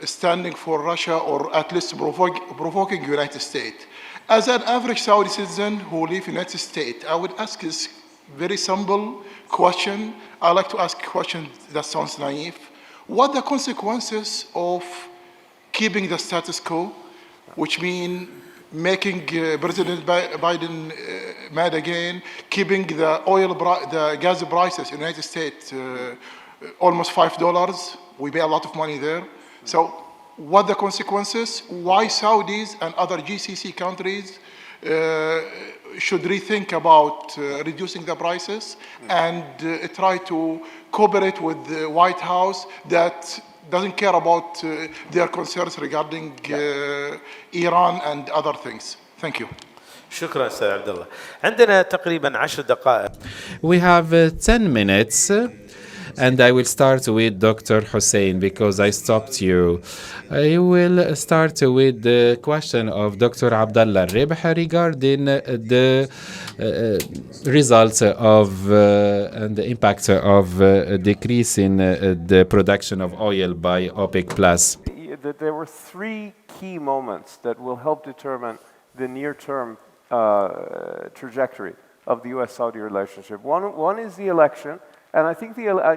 standing for Russia or at least provoking United States. As an average Saudi citizen who lives in the United States, I would ask this very simple question. I like to ask a question that sounds naive. What are the consequences of keeping the status quo, which means making President Biden mad again, keeping the gas prices in the United States almost $5. We pay a lot of money there. So what are the consequences? Why Saudis and other GCC countries should rethink about reducing the prices and try to cooperate with the White House that doesn't care about their concerns regarding Iran and other things. Thank you. شكرا أستاذ عبد الله. عندنا تقريبا 10 دقائق. We have 10 minutes. And I will start with Dr. Hussein because I stopped you. I will start with the question of Dr. Abdallah Ribh regarding the results of and the impact of decreasing the production of oil by OPEC+. There were three key moments that will help determine the near-term trajectory of the U.S.-Saudi relationship. One is the election. And I think,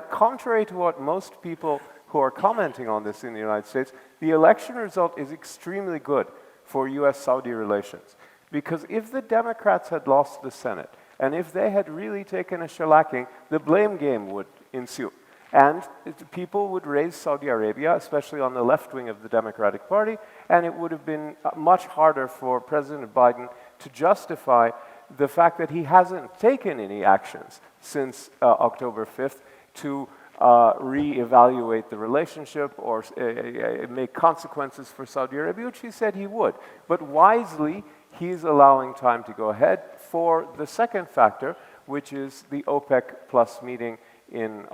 contrary to what most people who are commenting on this in the United States, the election result is extremely good for U.S.-Saudi relations. Because if the Democrats had lost the Senate, and if they had really taken a shellacking, the blame game would ensue. And people would raise Saudi Arabia, especially on the left wing of the Democratic Party, and it would have been much harder for President Biden to justify the fact that he hasn't taken any actions since October 5th to reevaluate the relationship or make consequences for Saudi Arabia, which he said he would. But wisely, he's allowing time to go ahead for the second factor, which is the OPEC plus meeting in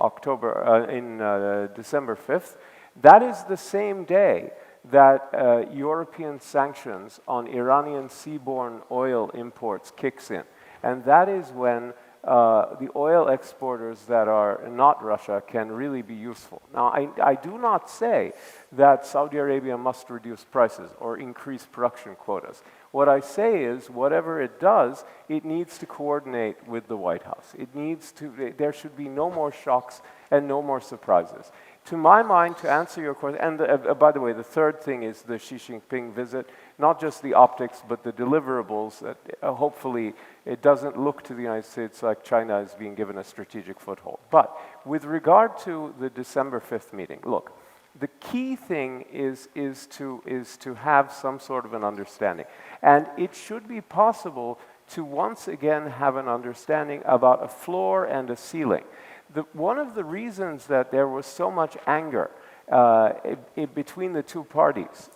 December 5th. That is the same day that European sanctions on Iranian seaborne oil imports kicks in. And that is when the oil exporters that are not Russia can really be useful. Now, I do not say that Saudi Arabia must reduce prices or increase production quotas. What I say is, whatever it does, it needs to coordinate with the White House. There should be no more shocks and no more surprises. To my mind, to answer your question, and by the way, the third thing is the Xi Jinping visit, not just the optics, but the deliverables. That hopefully, it doesn't look to the United States like China is being given a strategic foothold. But with regard to the December 5th meeting, look, the key thing is to have some sort of an understanding. And it should be possible to once again have an understanding about a floor and a ceiling. One of the reasons that there was so much anger between the two parties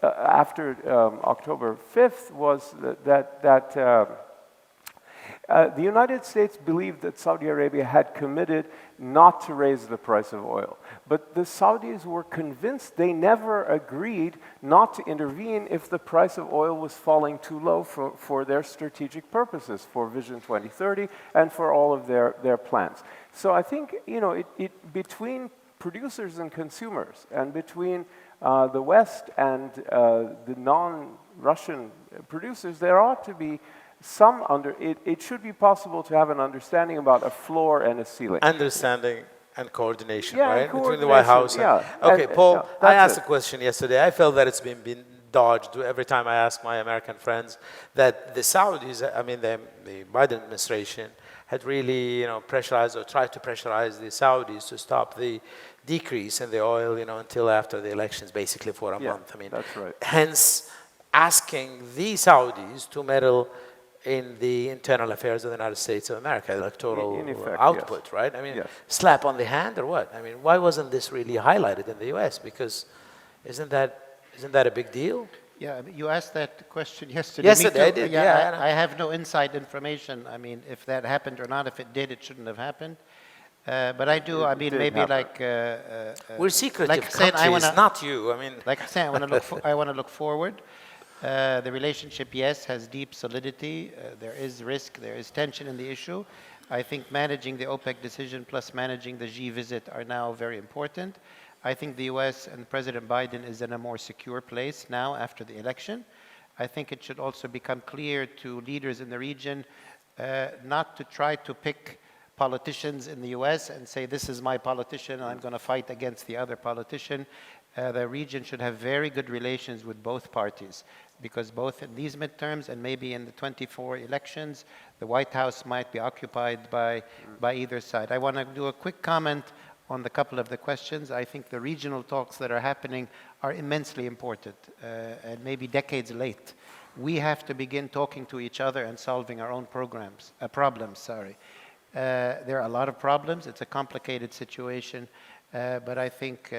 after October 5th was that The United States believed that Saudi Arabia had committed not to raise the price of oil. But the Saudis were convinced, they never agreed not to intervene if the price of oil was falling too low for their strategic purposes, for Vision 2030 and for all of their plans. So I think, between producers and consumers and between the West and the non-Russian producers, there ought to be it should be possible to have an understanding about a floor and a ceiling. Understanding and coordination, Yeah, right? and Between the White House. Okay, Paul, I asked a question yesterday. I felt that it's been dodged every time I ask my American friends that the Saudis, the Biden administration, had really, pressurized or tried to pressurize the Saudis to stop the decrease in the oil, until after the elections, basically for a month. That's right. Hence, asking the Saudis to meddle in the internal affairs of the United States of America, electoral in effect, output, yes. right? Yes. Slap on the hand or what? Why wasn't this really highlighted in the U.S.? Because isn't that a big deal? Yeah, you asked that question yesterday. Yesterday, I did, yeah. I have no inside information. If that happened or not. If it did, it shouldn't have happened. But I do. Maybe happen. like we're secretive like saying, countries, not you. Like I say, I want to look forward. The relationship, yes, has deep solidity. There is risk, there is tension in the issue. I think managing the OPEC decision plus managing the G visit are now very important. I think the US and President Biden is in a more secure place now after the election. I think it should also become clear to leaders in the region not to try to pick politicians in the US and say, this is my politician and I'm going to fight against the other politician. The region should have very good relations with both parties, because both in these midterms and maybe in the 24 elections, the White House might be occupied by either side. I want to do a quick comment on the couple of the questions. I think the regional talks that are happening are immensely important and maybe decades late. We have to begin talking to each other and solving our own problems. There are a lot of problems. It's a complicated situation. But I think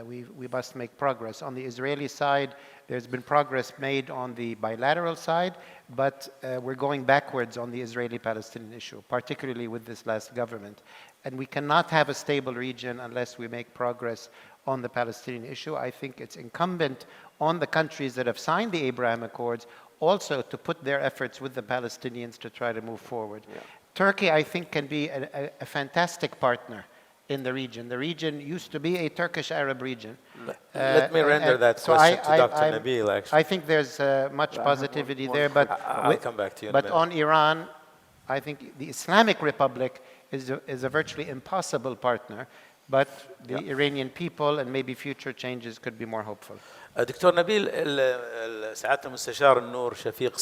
we must make progress. On the Israeli side, there's been progress made on the bilateral side, but we're going backwards on the Israeli-Palestinian issue, particularly with this last government. And we cannot have a stable region unless we make progress on the Palestinian issue. I think it's incumbent on the countries that have signed the Abraham Accords also to put their efforts with the Palestinians to try to move forward. Yeah. Turkey, I think, can be a fantastic partner in the region. The region used to be a Turkish Arab region. Let me render that question to Dr. Nabil, actually. I think there's much positivity there, but I'll come back to you in a minute. on Iran, I think the Islamic Republic is a virtually impossible partner, but the Iranian people and maybe future changes could be more hopeful. دكتور نبيل سعادة المستشار النور شفيق.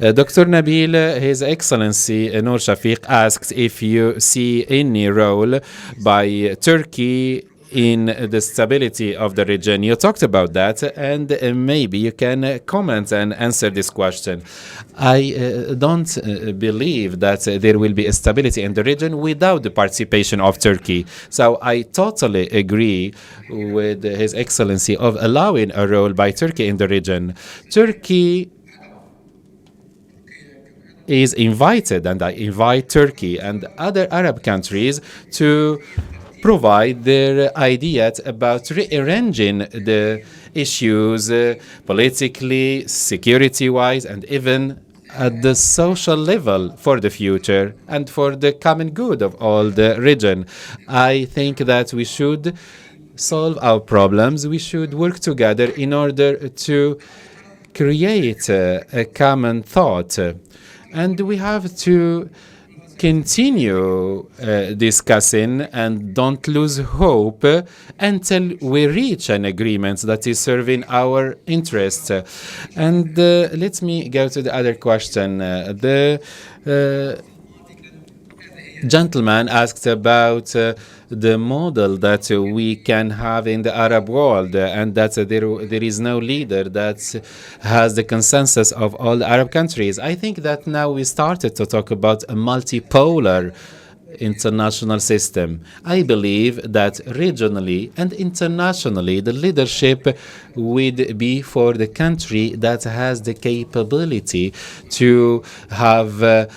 Dr. Nabil, His Excellency Noor Shafiq asked if you see any role by Turkey in the stability of the region. You talked about that, and maybe you can comment and answer this question. I don't believe that there will be a stability in the region without the participation of Turkey. So I totally agree with His Excellency of allowing a role by Turkey in the region. Turkey is invited, and I invite Turkey and other Arab countries to provide their ideas about rearranging the issues politically, security-wise, and even at the social level for the future and for the common good of all the region. I think that we should solve our problems. We should work together in order to create a common thought. And we have to continue discussing and don't lose hope until we reach an agreement that is serving our interests. And let me go to the other question. The gentleman asked about the model that we can have in the Arab world, and that there is no leader that has the consensus of all Arab countries. I think that now we started to talk about a multipolar international system. I believe that regionally and internationally, the leadership would be for the country that has the capability to have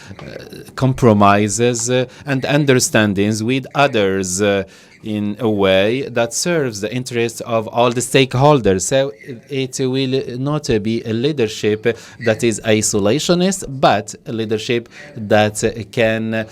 compromises and understandings with others in a way that serves the interests of all the stakeholders. So it will not be a leadership that is isolationist, but a leadership that can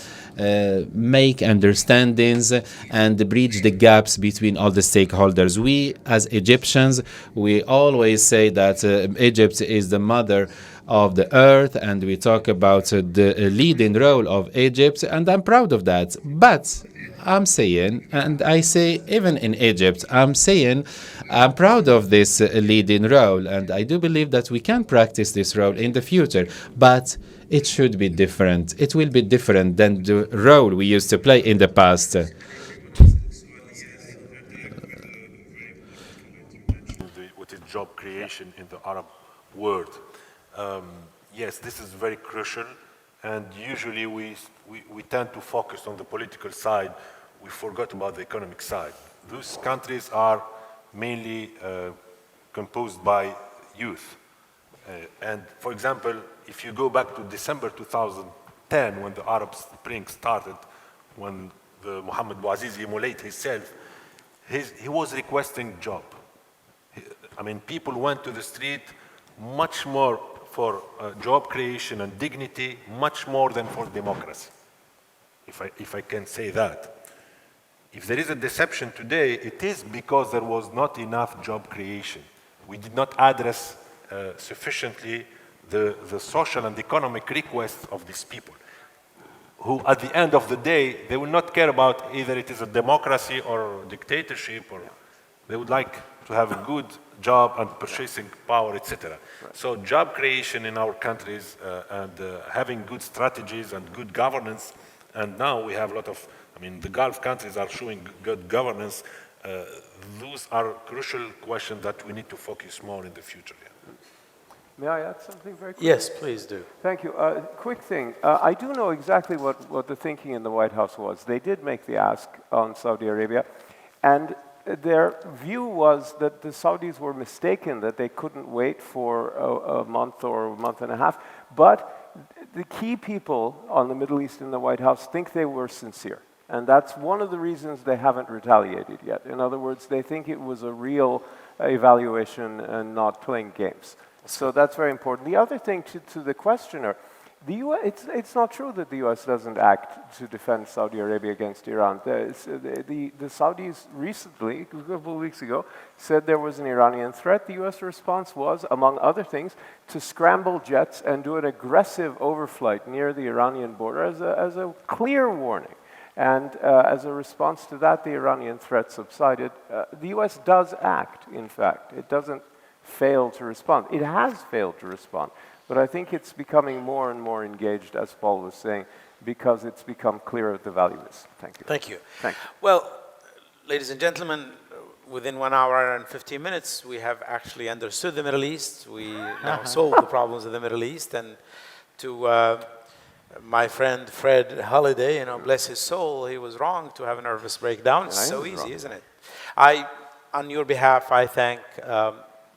make understandings and bridge the gaps between all the stakeholders. We, as Egyptians, we always say that Egypt is the mother of the earth, and we talk about the leading role of Egypt, and I'm proud of that. But I'm saying, and I say even in Egypt, I'm saying I'm proud of this leading role, and I do believe that we can practice this role in the future, but it should be different. It will be different than the role we used to play in the past. What is job creation in the Arab world? Yes, this is very crucial, and usually we tend to focus on the political side. We forgot about the economic side. Those countries are mainly composed by youth. And for example, if you go back to December 2010, when the Arab Spring started, when the Mohammed Bouazizi emulated himself, he was requesting job. I mean, people went to the street much more for job creation and dignity, much more than for democracy, if I can say that. If there is a deception today, it is because there was not enough job creation. We did not address sufficiently the social and economic requests of these people, who at the end of the day, they will not care about either it is a democracy or a dictatorship, or they would like to have a good job and purchasing power, etc. Right. So job creation in our countries and having good strategies and good governance, and now we have a lot of, I mean, the Gulf countries are showing good governance. Those are crucial questions that we need to focus more in the future. Yeah. May I add something very quickly? Yes, please do. Thank you. Quick thing. I do know exactly what the thinking in the White House was. They did make the ask on Saudi Arabia, and their view was that the Saudis were mistaken, that they couldn't wait for a month or a month and a half. But the key people on the Middle East in the White House think they were sincere. And that's one of the reasons they haven't retaliated yet. In other words, they think it was a real evaluation and not playing games. So that's very important. The other thing to the questioner, the US, it's not true that the U.S. doesn't act to defend Saudi Arabia against Iran. The Saudis recently, a couple of weeks ago, said there was an Iranian threat. The U.S. response was, among other things, to scramble jets and do an aggressive overflight near the Iranian border as a clear warning. And as a response to that, the Iranian threat subsided. The U.S. does act, in fact. It doesn't fail to respond. It has failed to respond. But I think it's becoming more and more engaged, as Paul was saying, because it's become clearer the value is. Thank you. Thank you. Thank you. Well, ladies and gentlemen, within 1 hour and 15 minutes, we have actually understood the Middle East. We now solved the problems of the Middle East. And to my friend Fred Holiday, you know, bless his soul, he was wrong to have a nervous breakdown. It's so easy, isn't it? On your behalf, I thank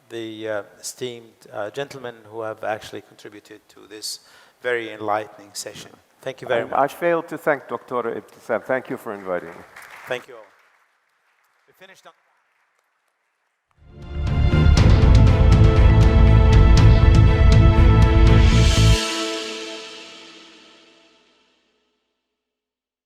the esteemed gentlemen who have actually contributed to this very enlightening session. Thank you very much. I failed to thank Dr. Ibtisam. Thank you for inviting me. Thank you all. We finished on